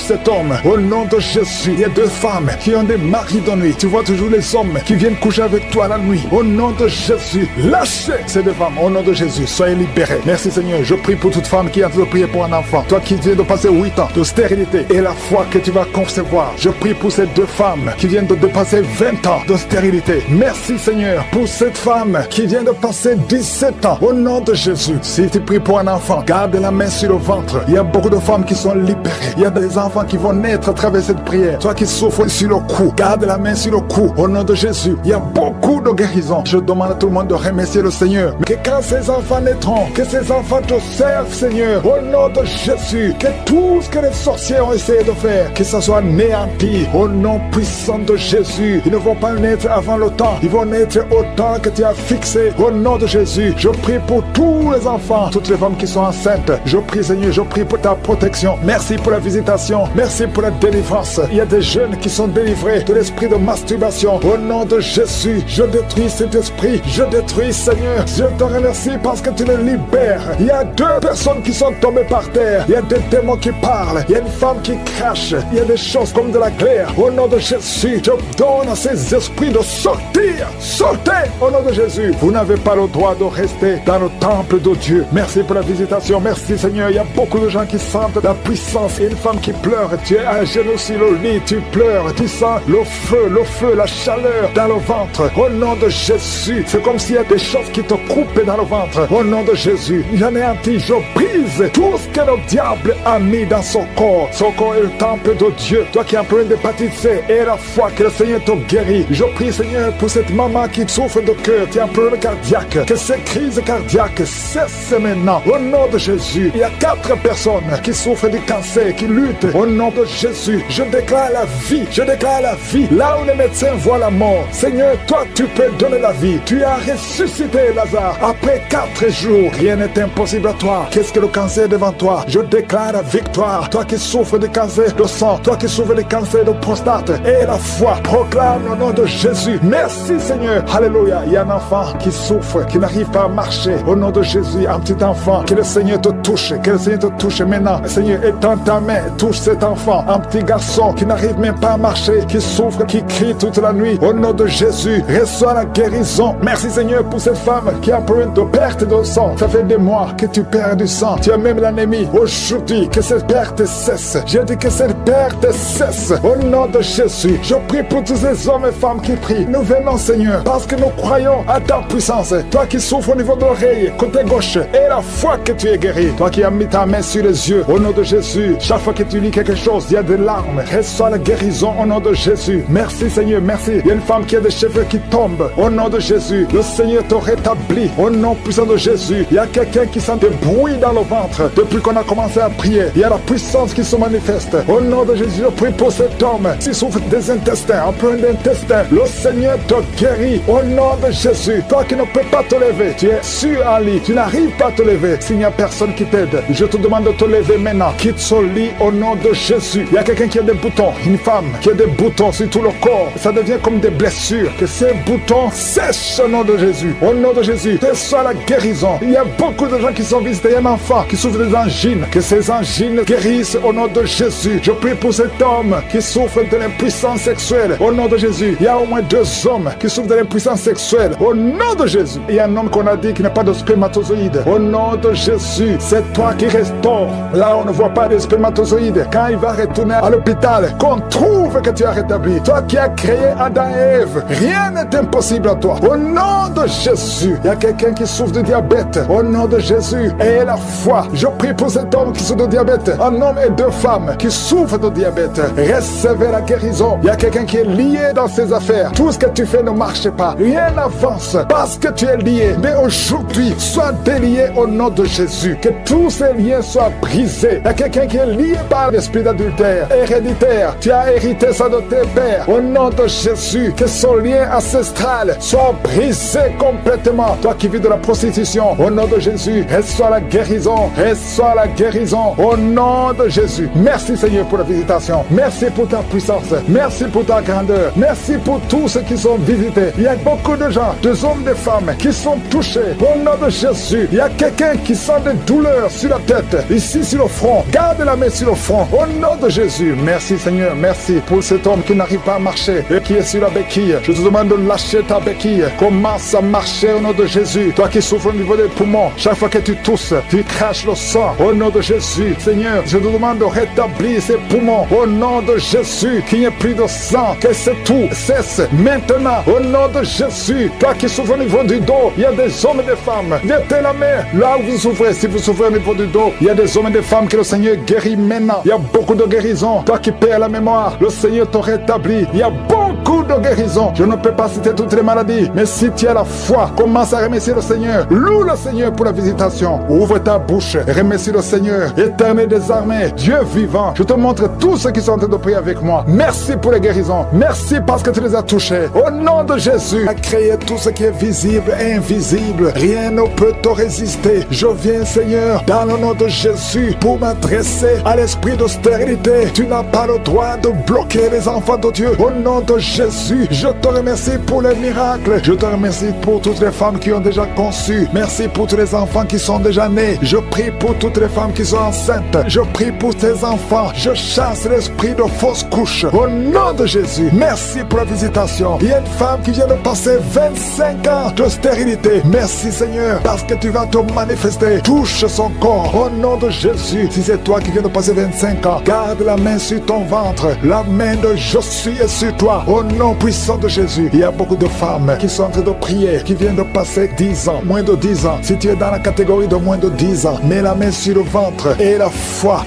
cet homme. Au nom de Jésus. Il y a 2 femmes qui ont des maris de nuit. Tu vois toujours les hommes qui viennent coucher avec toi la nuit. Au nom de Jésus. Lâchez ces 2 femmes. Au nom de Jésus. Soyez libérés. Merci Seigneur. Je prie pour toute femme qui a de prier pour un enfant. Toi qui viens de passer 8 ans de stérilité et la la foi que tu vas concevoir. Je prie pour ces deux femmes qui viennent de dépasser 20 ans de stérilité. Merci Seigneur pour cette femme qui vient de passer 17 ans. Au nom de Jésus, si tu pries pour un enfant, garde la main sur le ventre. Il y a beaucoup de femmes qui sont libérées. Il y a des enfants qui vont naître à travers cette prière. Toi qui souffres sur le cou, garde la main sur le cou. Au nom de Jésus, il y a beaucoup de guérisons. Je demande à tout le monde de remercier le Seigneur. Mais que quand ces enfants naîtront, que ces enfants te servent, Seigneur. Au nom de Jésus, que tout ce que les sorciers ont essayé de faire, que ça soit néanti. Au nom puissant de Jésus, ils ne vont pas naître avant le temps. Ils vont naître au temps que tu as fixé. Au nom de Jésus, je prie pour tous les enfants, toutes les femmes qui sont enceintes. Je prie, Seigneur, je prie pour ta protection. Merci pour la visitation. Merci pour la délivrance. Il y a des jeunes qui sont délivrés de l'esprit de masturbation. Au nom de Jésus, je détruis cet esprit. Je détruis, Seigneur. Je te remercie parce que tu le libères. Il y a 2 personnes qui sont tombées par terre. Il y a des démons qui parlent. Il y a une femme qui crache. Il y a des choses comme de la glaire. Au nom de Jésus, je donne à ces esprits de sortir. Sortez au nom de Jésus. Vous n'avez pas le droit de rester dans le temple de Dieu. Merci pour la visitation. Merci Seigneur. Il y a beaucoup de gens qui sentent la puissance. Il y a une femme qui pleure. Tu es à genoux sur le lit. Tu pleures. Tu sens le feu, la chaleur dans le ventre. Au nom de Jésus. C'est comme s'il y a des choses qui te coupent dans le ventre. Au nom de Jésus. J'anéantis, je brise tout ce que le diable a mis dans son corps. Son corps est le temple de Dieu. Toi qui es en plein d'hépatite C, et la foi que le Seigneur te guérit. Je prie Seigneur pour cette maman qui souffre de cœur, qui a un problème cardiaque. Que ces crises cardiaques cessent maintenant. Au nom de Jésus. Il y a 4 personnes qui souffrent du cancer, qui luttent. Au nom de Jésus. Je déclare la vie. Je déclare la vie. Là où les médecins voient la mort. Seigneur, toi tu peux donner la vie. Tu as ressuscité Lazare. Après 4 jours, rien n'est impossible à toi. Qu'est-ce que le cancer devant toi? Je déclare la victoire. Toi qui souffres de cancer de sang, toi qui souffres de cancer de prostate, et la foi, proclame le nom de Jésus. Merci Seigneur. Alléluia. Il y a un enfant qui souffre, qui n'arrive pas à marcher. Au nom de Jésus, un petit enfant, que le Seigneur te touche, que le Seigneur te touche maintenant. Seigneur, étends ta main, touche cet enfant, un petit garçon qui n'arrive même pas à marcher, qui souffre, qui crie toute la nuit. Au nom de Jésus, reçois la guérison. Merci Seigneur pour cette femme qui a un problème de perte de sang. Ça fait des mois que tu perds du sang. Tu as même l'anémie. Aujourd'hui, que cette perte cesse. Je dis que cette perte cesse. Au nom de Jésus, je prie pour tous ces hommes et femmes qui prient. Nous venons Seigneur, parce que nous croyons à ta puissance. Toi qui souffres au niveau de l'oreille, côté gauche, et la foi que tu es guéri. Toi qui as mis ta main sur les yeux, au nom de Jésus. Chaque fois que tu lis quelque chose, il y a des larmes. Reçois la guérison au nom de Jésus. Merci Seigneur, merci. Il y a une femme qui a des cheveux qui tombent. Au nom de Jésus, le Seigneur te rétablit. Au nom puissant de Jésus, il y a quelqu'un qui sent des bruits dans le ventre. Depuis qu'on a commencé à prier, il y a la puissance qui se manifeste. Au nom de Jésus, je prie pour cet homme qui souffre des intestins, un peu d'intestin. Le Seigneur te guérit. Au nom de Jésus, toi qui ne peux pas te lever, tu es sur un lit, tu n'arrives pas à te lever. S'il n'y a personne qui t'aide, je te demande de te lever maintenant. Quitte ce lit au nom de Jésus. Il y a quelqu'un qui a des boutons, une femme qui a des boutons sur tout le corps. Ça devient comme des blessures. Que ces boutons sèchent au nom de Jésus. Au nom de Jésus, reçois la guérison. Il y a beaucoup de gens qui sont visités. Il y a un enfant qui souffre des angines. Que ces angines guérissent au nom de Jésus. Je prie pour cet homme qui souffre de l'impuissance sexuelle. Au nom de Jésus. Il y a au moins 2 hommes qui souffrent de l'impuissance sexuelle. Au nom de Jésus. Il y a un homme qu'on a dit qui n'a pas de spermatozoïdes. Au nom de Jésus. C'est toi qui restaure. Là, on ne voit pas de spermatozoïdes. Quand il va retourner à l'hôpital, qu'on trouve que tu as rétabli. Toi qui as créé Adam et Ève. Rien n'est impossible à toi. Au nom de Jésus. Il y a quelqu'un qui souffre de diabète. Au nom de Jésus. Et la foi. Je prie pour cet homme qui souffre de diabète. Un homme et 2 femmes qui souffrent de diabète. Recevez la guérison. Il y a quelqu'un qui est lié dans ses affaires. Tout ce que tu fais ne marche pas. Rien n'avance parce que tu es lié. Mais aujourd'hui, sois délié au nom de Jésus. Que tous ces liens soient brisés. Il y a quelqu'un qui est lié par l'esprit d'adultère héréditaire. Tu as hérité ça de tes pères. Au nom de Jésus, que son lien ancestral soit brisé complètement. Toi qui vis de la prostitution, au nom de Jésus, reçois la guérison. Reçois la guérison au nom de Jésus. Merci Seigneur pour la visitation. Merci pour ta puissance. Merci pour ta grandeur. Merci pour tous ceux qui sont visités. Il y a beaucoup de gens, des hommes, des femmes qui sont touchés. Au nom de Jésus, il y a quelqu'un qui sent des douleurs sur la tête, ici sur le front. Garde la main sur le front. Au nom de Jésus. Merci Seigneur. Merci pour cet homme qui n'arrive pas à marcher et qui est sur la béquille. Je te demande de lâcher ta béquille. Commence à marcher au nom de Jésus. Toi qui souffres au niveau des poumons, chaque fois que tu tousses, tu craches le sang. Au nom de Jésus. Seigneur, je te demande de rétablir rétablis ses poumons. Au nom de Jésus, qu'il n'y ait plus de sang, que c'est tout cesse maintenant. Au nom de Jésus, toi qui souffres au niveau du dos, il y a des hommes et des femmes. Mettez la main là où vous souffrez. Si vous souffrez au niveau du dos, il y a des hommes et des femmes que le Seigneur guérit maintenant. Il y a beaucoup de guérisons. Toi qui perds la mémoire, le Seigneur te rétablit. Il y a beaucoup de guérisons. Je ne peux pas citer toutes les maladies, mais si tu as la foi, commence à remercier le Seigneur. Loue le Seigneur pour la visitation. Ouvre ta bouche et remercie le Seigneur. Éternel des armées, Dieu vivant, je te montre tous ceux qui sont en train de prier avec moi. Merci pour les guérisons. Merci parce que tu les as touchés. Au nom de Jésus, à créer tout ce qui est visible et invisible. Rien ne peut te résister. Je viens, Seigneur, dans le nom de Jésus, pour m'adresser à l'esprit de stérilité. Tu n'as pas le droit de bloquer les enfants de Dieu. Au nom de Jésus, je te remercie pour les miracles. Je te remercie pour toutes les femmes qui ont déjà conçu. Merci pour tous les enfants qui sont déjà nés. Je prie pour toutes les femmes qui sont enceintes. Je prie pour tes enfants. Je chasse l'esprit de fausse couche. Au nom de Jésus, merci pour la visitation. Il y a une femme qui vient de passer 25 ans de stérilité. Merci Seigneur, parce que tu vas te manifester. Touche son corps. Au nom de Jésus, si c'est toi qui viens de passer 25 ans, garde la main sur ton ventre. La main de Jésus est sur toi. Au nom puissant de Jésus. Il y a beaucoup de femmes qui sont en train de prier, qui viennent de passer 10 ans, moins de 10 ans. Si tu es dans la catégorie de moins de 10 ans, mets la main sur le ventre et la foi,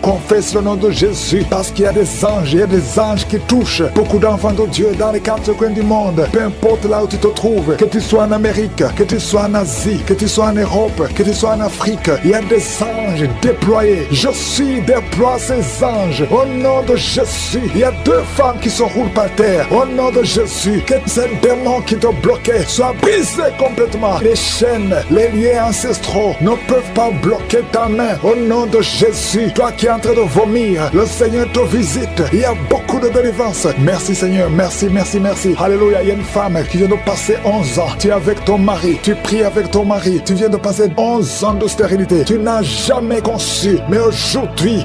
confesse le nom de Jésus, parce qu'il y a des anges, il y a des anges qui touchent beaucoup d'enfants de Dieu dans les 4 coins du monde. Peu importe là où tu te trouves, que tu sois en Amérique, que tu sois en Asie, que tu sois en Europe, que tu sois en Afrique, il y a des anges déployés. Je suis déploie ces anges au nom de Jésus. Il y a 2 femmes qui se roulent par terre au nom de Jésus. Que ces démons qui te bloquaient soient brisés complètement. Les chaînes, les liens ancestraux ne peuvent pas bloquer ta main au nom de Jésus. Toi qui es en train de vomir, le Seigneur te visite. Il y a beaucoup de délivrance. Merci Seigneur, merci, merci, merci. Alléluia. Il y a une femme qui vient de passer 11 ans. Tu es avec ton mari, tu pries avec ton mari. Tu viens de passer 11 ans de stérilité. Tu n'as jamais conçu. Mais aujourd'hui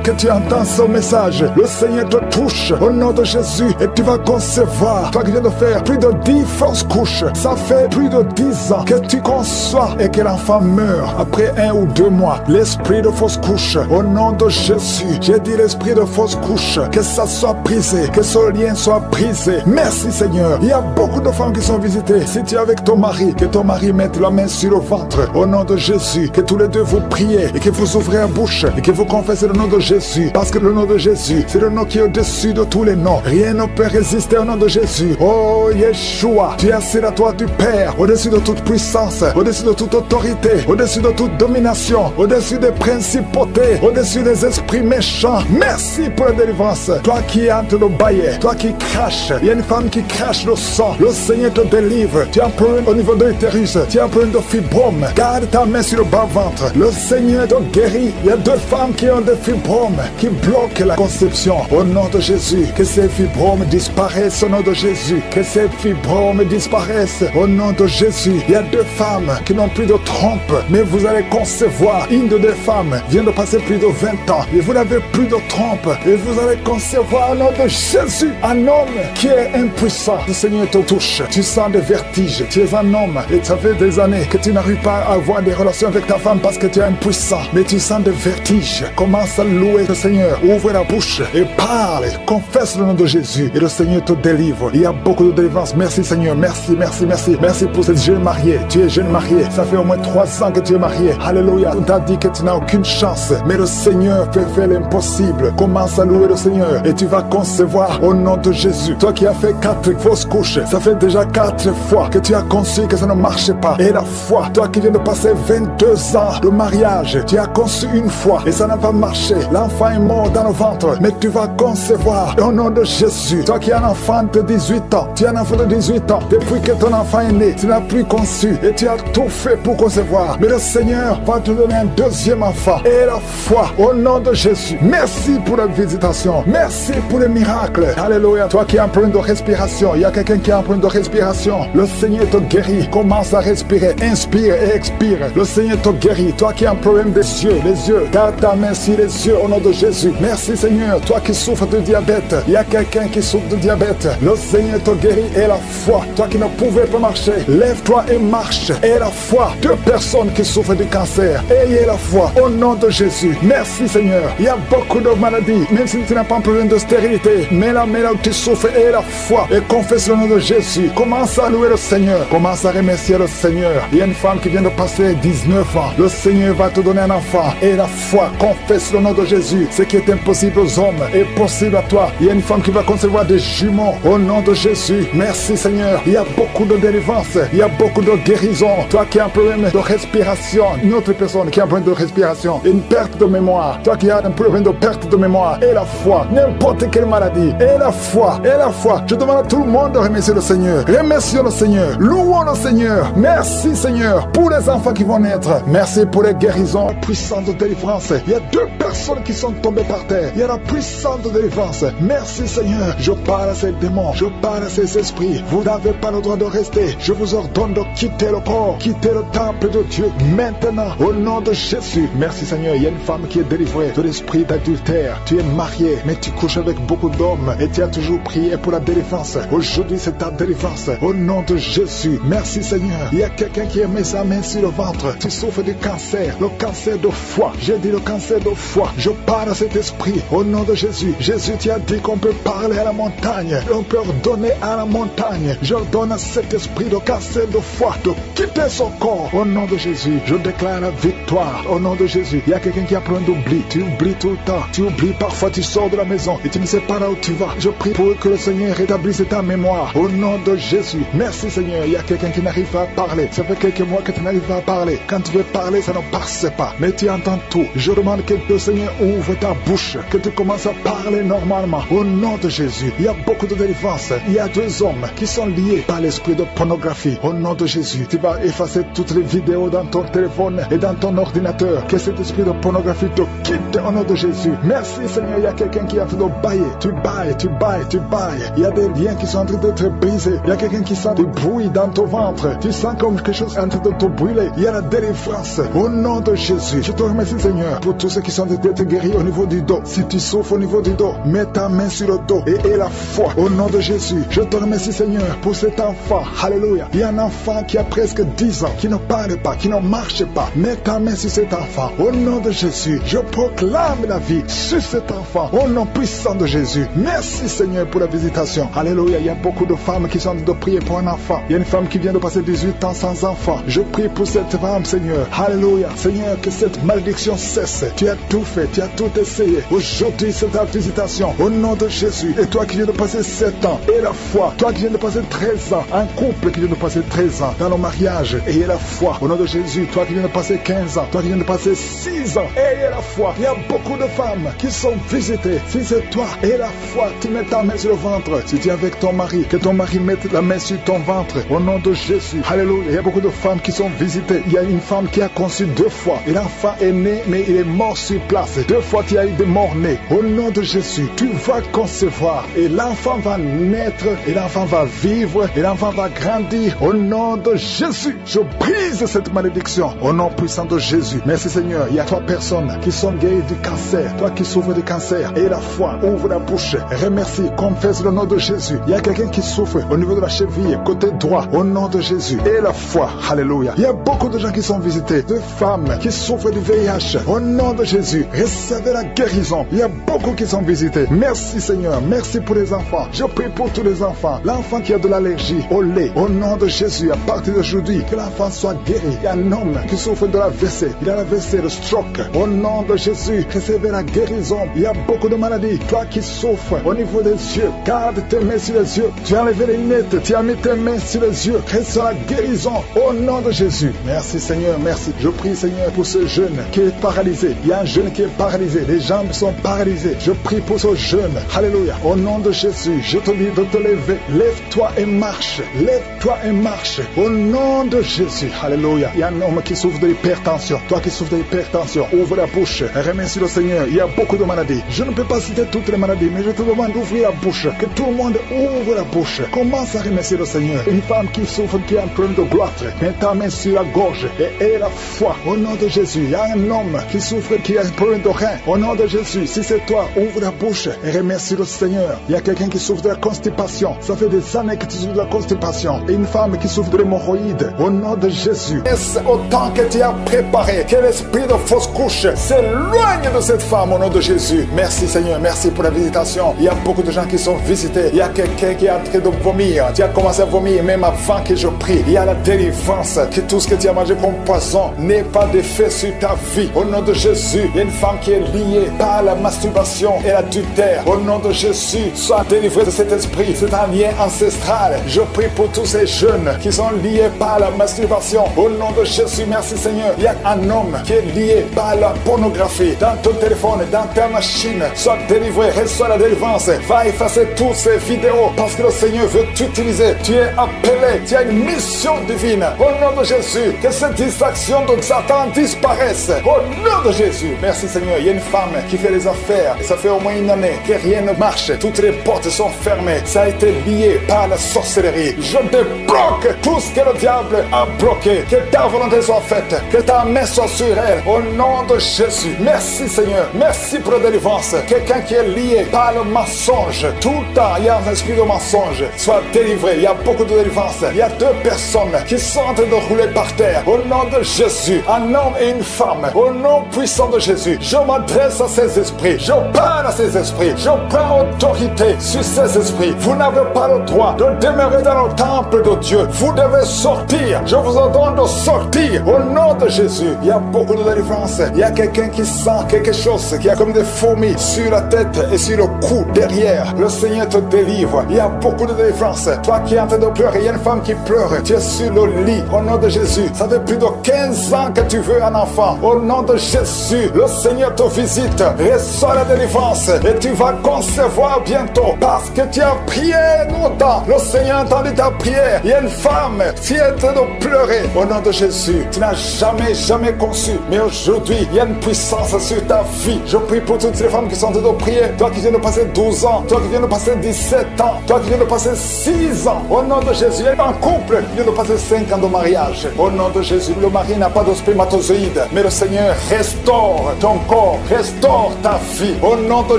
que tu entends ce message, le Seigneur te touche au nom de Jésus et tu vas concevoir. Toi qui viens de faire plus de 10 fausses couches, ça fait plus de 10 ans que tu conçois et que l'enfant meurt après 1 ou 2 mois. L'esprit de fausse couche, au nom de Jésus, j'ai dit l'esprit de fausse couche, que ça soit brisé, que ce lien soit brisé. Merci Seigneur. Il y a beaucoup de femmes qui sont visitées. Si tu es avec ton mari, que ton mari mette la main sur le ventre au nom de Jésus, que tous les deux vous priez et que vous ouvrez la bouche et que vous confessez le nom de Jésus, parce que le nom de Jésus, c'est le nom qui est au-dessus de tous les noms. Rien ne peut résister au nom de Jésus. Oh Yeshua, tu es assis à toi du Père, au-dessus de toute puissance, au-dessus de toute autorité, au-dessus de toute domination, au-dessus des principautés, au-dessus des esprits méchants. Merci pour la délivrance. Toi qui es en train de bailler, toi qui craches, il y a une femme qui crache le sang. Le Seigneur te délivre. Tu as un problème au niveau de l'utérus, tu as un problème de fibrome. Garde ta main sur le bas-ventre. Le Seigneur te guérit. Il y a 2 femmes qui ont des fibromes qui bloquent la conception. Au nom de Jésus, que ces fibromes disparaissent au nom de Jésus. Que ces fibromes disparaissent au nom de Jésus. Il y a 2 femmes qui n'ont plus de trompe, mais vous allez concevoir. Une de 2 femmes vient de passer plus de 20 ans et vous n'avez plus de trompe et vous allez concevoir au nom de Jésus un homme qui est impuissant. Le Seigneur te touche. Tu sens des vertiges. Tu es un homme et ça fait des années que tu n'arrives pas à avoir des relations avec ta femme parce que tu es impuissant, mais tu sens des vertiges. Commence à louer le Seigneur. Ouvre la bouche et parle. Confesse le nom de Jésus et le Seigneur te délivre. Il y a beaucoup de délivrance. Merci Seigneur. Merci, merci, merci. Merci pour cette jeune mariée. Tu es jeune mariée. Ça fait au moins 3 ans que tu es mariée. Alléluia. On t'a dit que tu n'as aucune chance, mais le Seigneur peut faire l'impossible. Commence à louer le Seigneur et tu vas concevoir au nom de Jésus. Toi qui as fait 4 fausses couches, ça fait déjà 4 fois que tu as conçu que ça ne marchait pas. Et la foi, toi qui viens de passer 22 ans de mariage, tu as conçu une fois et ça n'a pas marché. L'enfant est mort dans le ventre, mais tu vas concevoir au nom de Jésus. Toi qui as un enfant de 18 ans, tu as un enfant de 18 ans, depuis que ton enfant est né, tu n'as plus conçu et tu as tout fait pour concevoir. Mais le Seigneur va te donner un 2e enfant. Et la foi au nom de Jésus. Merci pour la visitation. Merci pour les miracles. Alléluia. Toi qui as un problème de respiration, il y a quelqu'un qui a un problème de respiration. Le Seigneur te guérit. Commence à respirer. Inspire et expire. Le Seigneur te guérit. Toi qui as un problème des yeux, les yeux, garde ta main sur les yeux au nom de Jésus. Merci Seigneur. Toi qui souffres de diabète, il y a a quelqu'un qui souffre de diabète. Le Seigneur te guérit et la foi. Toi qui ne pouvais pas marcher, lève-toi et marche. Et la foi. 2 personnes qui souffrent du cancer, ayez la foi au nom de Jésus. Merci Seigneur. Il y a beaucoup de maladies, même si tu n'as pas un problème de stérilité, mais là où tu souffres, ayez la foi et confesse le nom de Jésus. Commence à louer le Seigneur. Commence à remercier le Seigneur. Il y a une femme qui vient de passer 19 ans. Le Seigneur va te donner un enfant. Et la foi, confesse le nom de Jésus. Ce qui est impossible aux hommes est possible à toi. Il y a une femme qui va concevoir des jumeaux au nom de Jésus. Merci Seigneur. Il y a beaucoup de délivrance. Il y a beaucoup de guérison. Toi qui as un problème de respiration, une autre personne qui a un problème de respiration, une perte de mémoire. Toi qui as un problème de perte de mémoire. Et la foi, n'importe quelle maladie. Et la foi, et la foi. Je demande à tout le monde de remercier le Seigneur. Remercions le Seigneur. Louons le Seigneur. Merci Seigneur pour les enfants qui vont naître. Merci pour les guérisons puissantes de délivrance. Il y a 2 personnes qui sont tombées par terre. Il y a la puissance de délivrance. Merci Seigneur. Je parle à ces démons. Je parle à ces esprits. Vous n'avez pas le droit de rester. Je vous ordonne de quitter le corps. Quitter le temple de Dieu. Maintenant, au nom de Jésus. Merci Seigneur. Il y a une femme qui est délivrée de l'esprit d'adultère. Tu es marié, mais tu couches avec beaucoup d'hommes. Et tu as toujours prié pour la délivrance. Aujourd'hui, c'est ta délivrance. Au nom de Jésus. Merci Seigneur. Il y a quelqu'un qui a mis sa main sur le ventre. Tu souffres du cancer. Le cancer de foie. J'ai dit le cancer de foie. Je parle à cet esprit. Au nom de Jésus. Jésus, tu as dit qu'on peut parler à la montagne. On peut ordonner à la montagne. J'ordonne à cet esprit de cancer de foie de quitter son corps. Au nom de Jésus. Je déclare la victoire. Au nom de Jésus. Il y a quelqu'un qui a plein d'oubli. Tu oublies tout le temps. Tu oublies parfois. Tu sors de la maison et tu ne sais pas là où tu vas. Je prie pour que le Seigneur rétablisse ta mémoire. Au nom de Jésus. Merci Seigneur. Il y a quelqu'un qui n'arrive pas à parler. Ça fait quelques mois que tu n'arrives pas à parler. Quand tu veux parler, ça ne passe pas. Mais tu entends tout. Je demande que le Seigneur ouvre ta bouche. Que tu commences à parler normalement. Au nom de Jésus. Il y a beaucoup de délivrance. Il y a 2 hommes qui sont liés par l'esprit de pornographie. Au nom de Jésus. Tu vas effacer toutes les vidéos dans ton téléphone et dans ton ordinateur. Que cet esprit de pornographie te quitte au nom de Jésus. Merci Seigneur. Il y a quelqu'un qui a fait de bailler. Tu bailles, tu bailles, tu bailles. Il y a des liens qui sont en train d'être brisés. Il y a quelqu'un qui sent du bruit dans ton ventre. Tu sens comme quelque chose en train de te brûler. Il y a la délivrance. Au nom de Jésus. Je te remercie Seigneur pour tous ceux qui sont en train d'être guéris au niveau du dos. Si tu souffres au niveau du dos, mets ta main sur le dos et aie la foi. Au nom de Jésus. Je te remercie Seigneur pour cet enfant. Alléluia. Il y a un enfant qui a presque 10 ans, qui ne parle pas, qui ne marche pas. Mets ta main sur cet enfant. Au nom de Jésus. Je proclame la vie sur cet enfant. Au nom puissant de Jésus. Merci Seigneur pour la visitation. Alléluia. Il y a beaucoup de femmes qui sont en train de prier pour un enfant. Il y a une femme qui vient de passer 18 ans sans enfant. Je prie pour cette femme Seigneur. Alléluia. Seigneur, que cette malédiction cesse. Tu as tout fait. Tu as tout essayé. Aujourd'hui c'est ta visitation. Au nom de Jésus. Et toi qui viens de passer 7 ans. Et la foi. Toi qui viens de passer 13 ans. Un couple qui vient de passer 13 ans dans le mariage. Ayez la foi. Au nom de Jésus. Toi qui viens de passer 15 ans. Toi qui viens de passer 6 ans. Ayez la foi. Il y a beaucoup de femmes qui sont visitées. Si c'est toi, ayez la foi. Tu mets ta main sur le ventre. Si tu es avec ton mari, que ton mari mette la main sur ton ventre. Au nom de Jésus. Alléluia. Il y a beaucoup de femmes qui sont visitées. Il y a une femme qui a conçu 2 fois. Et l'enfant est né, mais il est mort sur place. 2 fois, tu as eu des morts nés. Au nom de Jésus, tu vas concevoir. Et l'enfant va naître. Et l'enfant va vivre. Et l'enfant va grandir. Au nom de Jésus, je brise cette malédiction. Au nom puissant de Jésus. Merci Seigneur. Il y a 3 personnes qui sont guéries du cancer. Toi qui souffres du cancer. Et la foi, ouvre la bouche. Remercie, confesse le nom de Jésus. Il y a quelqu'un qui souffre au niveau de la cheville, côté droit. Au nom de Jésus. Et la foi. Alléluia. Il y a beaucoup de gens qui sont visités. De femmes qui souffrent du VIH. Au nom de Jésus. Recevez la guérison. Il y a beaucoup qui sont visités. Merci Seigneur. Merci pour les enfants. Je prie pour tous les enfants. L'enfant qui a de l'allergie au lait. Au nom de Jésus. À partir d'aujourd'hui, que l'enfant soit guéri. Il y a un homme qui souffre de la l'AVC. Il a l'AVC, le stroke. Au nom de Jésus, recevez la guérison. Il y a beaucoup de maladies. Toi qui souffres au niveau des yeux, garde tes mains sur les yeux. Tu as enlevé les lunettes. Tu as mis tes mains sur les yeux. Reçois la guérison. Au nom de Jésus. Merci Seigneur, merci. Je prie Seigneur pour ce jeune qui est paralysé. Il y a un jeune qui est paralysé. Les jambes sont paralysées. Je prie pour ce jeune. Alléluia. Au nom de Jésus, je te dis de te lever. Lève-toi et marche. Lève-toi et marche. Au nom de Jésus. Alléluia. Il y a un homme qui souffre de l'hypertension. Toi qui souffres de l'hypertension, ouvre la bouche. Remercie le Seigneur. Il y a beaucoup de maladies. Je ne peux pas citer toutes les maladies, mais je te demande d'ouvrir la bouche. Que tout le monde ouvre la bouche. Commence à remercier le Seigneur. Une femme qui souffre, qui a un problème de gloire, mets ta main sur la gorge et aie la foi. Au nom de Jésus. Il y a un homme qui souffre, qui a un problème de rein. Au nom de Jésus. Si c'est toi, ouvre la bouche et remercie Merci le Seigneur. Il y a quelqu'un qui souffre de la constipation. Ça fait des années que tu souffres de la constipation. Et une femme qui souffre de l'hémorroïde. Au nom de Jésus. Laisse autant que tu as préparé. Que l'esprit de fausse couche s'éloigne de cette femme au nom de Jésus. Merci Seigneur. Merci pour la visitation. Il y a beaucoup de gens qui sont visités. Il y a quelqu'un qui est en train de vomir. Tu as commencé à vomir même avant que je prie. Il y a la délivrance. Que tout ce que tu as mangé comme poison n'ait pas d'effet sur ta vie. Au nom de Jésus. Il y a une femme qui est liée par la masturbation et l'adultère. Au nom de Jésus, sois délivré de cet esprit. C'est un lien ancestral. Je prie pour tous ces jeunes qui sont liés par la masturbation. Au nom de Jésus, merci Seigneur. Il y a un homme qui est lié par la pornographie. Dans ton téléphone, dans ta machine, sois délivré, reçois la délivrance. Va effacer toutes ces vidéos parce que le Seigneur veut t'utiliser. Tu es appelé, tu as une mission divine. Au nom de Jésus, que cette distraction de Satan disparaisse. Au nom de Jésus, merci Seigneur. Il y a une femme qui fait les affaires. Et ça fait au moins une année que rien ne marche. Toutes les portes sont fermées. Ça a été lié par la sorcellerie. Je débloque tout ce que le diable a bloqué. Que ta volonté soit faite. Que ta main soit sur elle. Au nom de Jésus. Merci Seigneur. Merci pour la délivrance. Quelqu'un qui est lié par le mensonge. Tout le temps, il y a un esprit de mensonge. Sois délivré. Il y a beaucoup de délivrance. Il y a deux personnes qui sont en train de rouler par terre. Au nom de Jésus. Un homme et une femme. Au nom puissant de Jésus. Je m'adresse à ces esprits. Je parle à ces esprits. Je prends autorité sur ces esprits. Vous n'avez pas le droit de demeurer dans le temple de Dieu. Vous devez sortir. Je vous ordonne de sortir. Au nom de Jésus. Il y a beaucoup de délivrance. Il y a quelqu'un qui sent quelque chose qui a comme des fourmis sur la tête et sur le cou derrière. Le Seigneur te délivre. Il y a beaucoup de délivrance. Toi qui es en train de pleurer, il y a une femme qui pleure. Tu es sur le lit. Au nom de Jésus. Ça fait plus de 15 ans que tu veux un enfant. Au nom de Jésus. Le Seigneur te visite. Reçois la délivrance. Et tu vas concevoir bientôt. Parce que tu as prié longtemps. Le Seigneur a entendu ta prière. Il y a une femme qui est en train de pleurer. Au nom de Jésus. Tu n'as jamais conçu. Mais aujourd'hui, il y a une puissance sur ta vie. Je prie pour toutes les femmes qui sont en train de prier. Toi qui viens de passer 12 ans. Toi qui viens de passer 17 ans. Toi qui viens de passer 6 ans. Au nom de Jésus. Il y a un couple qui vient de passer 5 ans de mariage. Au nom de Jésus. Le mari n'a pas de spermatozoïde. Mais le Seigneur restaure ton corps. Restaure ta vie. Au nom de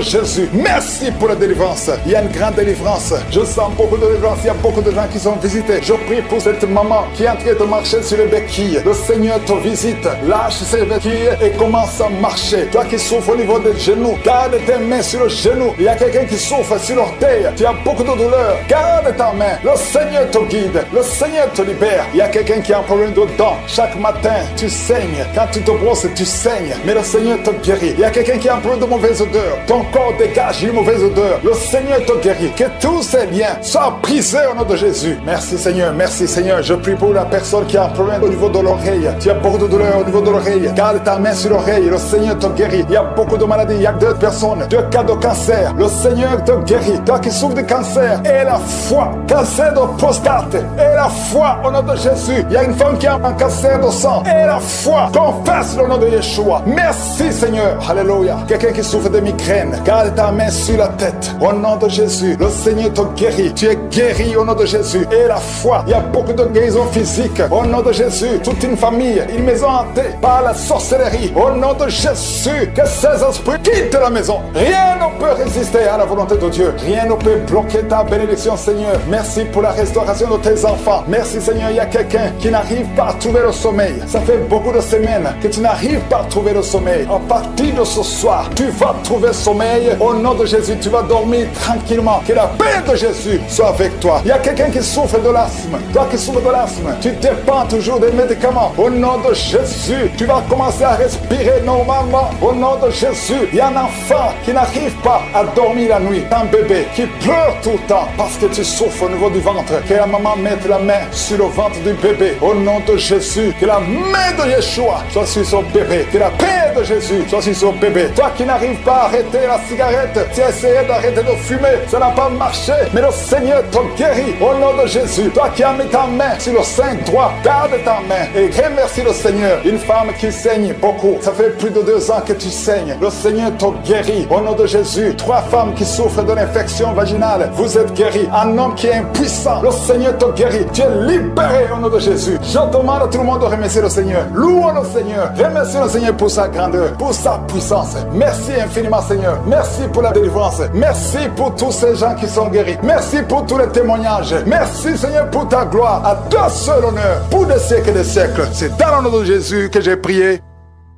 Jésus. Merci pour la délivrance. Il y a une grande délivrance. Je sens beaucoup de délivrance. Il y a beaucoup de gens qui sont visités. Je prie pour cette maman qui est en train de marcher sur les béquilles. Le Seigneur te visite. Lâche ses béquilles et commence à marcher. Toi qui souffres au niveau des genoux, garde tes mains sur le genou. Il y a quelqu'un qui souffre sur l'orteil. Tu as beaucoup de douleur. Garde ta main. Le Seigneur te guide. Le Seigneur te libère. Il y a quelqu'un qui a un problème de dents. Chaque matin, tu saignes. Quand tu te brosses, tu saignes. Mais le Seigneur te guérit. Il y a quelqu'un qui a un problème de mauvaise odeur. Ton corps dégage une mauvaise odeur. Le Seigneur te guérit. Que tous ces liens soient brisés au nom de Jésus. Merci Seigneur. Merci Seigneur. Je prie pour la personne qui a un problème au niveau de l'oreille. Tu as beaucoup de douleur au niveau de l'oreille. Garde ta main sur l'oreille. Le Seigneur te guérit. Il y a beaucoup de maladies. Il y a 2 personnes. 2 cas de cancer. Le Seigneur te guérit. Toi qui souffres de cancer. Et la foi. Cancer de prostate. Et la foi au nom de Jésus. Il y a une femme qui a un cancer de sang. Et la foi. Confesse le nom de Yeshua. Merci Seigneur. Alléluia. Quelqu'un qui souffre de migraine. Garde ta main sur la tête. Au nom de Jésus. Le Seigneur te guérit. Tu es guéri au nom de Jésus. Et la foi. Il y a beaucoup de guérisons physiques. Au nom de Jésus. Toute une famille. Une maison hantée par la sorcellerie. Au nom de Jésus. Que ces esprits quittent la maison. Rien ne peut résister à la volonté de Dieu. Rien ne peut bloquer ta bénédiction Seigneur. Merci pour la restauration de tes enfants. Merci Seigneur. Il y a quelqu'un qui n'arrive pas à trouver le sommeil. Ça fait beaucoup de semaines que tu n'arrives pas à trouver le sommeil. À partir de ce soir, tu vas trouver sommeil. Au nom de Jésus, tu vas dormir tranquillement. Que la paix de Jésus soit avec toi. Il y a quelqu'un qui souffre de l'asthme. Toi qui souffres de l'asthme, tu dépends toujours des médicaments. Au nom de Jésus, tu vas commencer à respirer normalement. Au nom de Jésus, il y a un enfant qui n'arrive pas à dormir la nuit. Un bébé qui pleure tout le temps parce que tu souffres au niveau du ventre. Que la maman mette la main sur le ventre du bébé. Au nom de Jésus, que la main de Yeshua soit sur son bébé. Que la paix de Jésus soit sur son bébé. Toi qui n'arrives pas à arrêter la cigarette, tu as essayé d'arrêter de fumer, ça n'a pas marché, mais le Seigneur te guérit au nom de Jésus. Toi qui as mis ta main sur le sein droit, garde ta main et remercie le Seigneur. Une femme qui saigne beaucoup, ça fait plus de 2 ans que tu saignes, le Seigneur te guérit au nom de Jésus. 3 femmes qui souffrent d'une infection vaginale, vous êtes guéris. Un homme qui est impuissant, le Seigneur te guérit. Tu es libéré au nom de Jésus. Je demande à tout le monde de remercier le Seigneur. Louons le Seigneur. Remercie le Seigneur pour sa grandeur, pour sa puissance. Merci infiniment Seigneur. Merci pour la délivrance. délivrance. Merci pour tous ces gens qui sont guéris. Merci pour tous les témoignages. Merci Seigneur pour ta gloire. À toi seul honneur pour des siècles et des siècles. C'est dans le nom de Jésus que j'ai prié.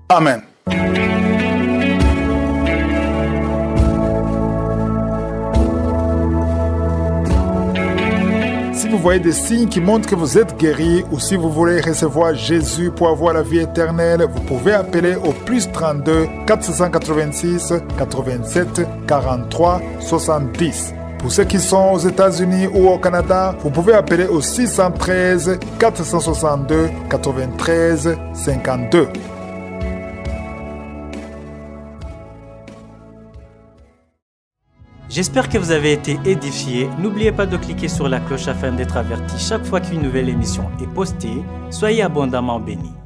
Amen. Si vous voyez des signes qui montrent que vous êtes guéri ou si vous voulez recevoir Jésus pour avoir la vie éternelle, vous pouvez appeler au plus 32 486 87 43 70. Pour ceux qui sont aux États-Unis ou au Canada, vous pouvez appeler au 613 462 93 52. J'espère que vous avez été édifiés. N'oubliez pas de cliquer sur la cloche afin d'être averti chaque fois qu'une nouvelle émission est postée. Soyez abondamment bénis.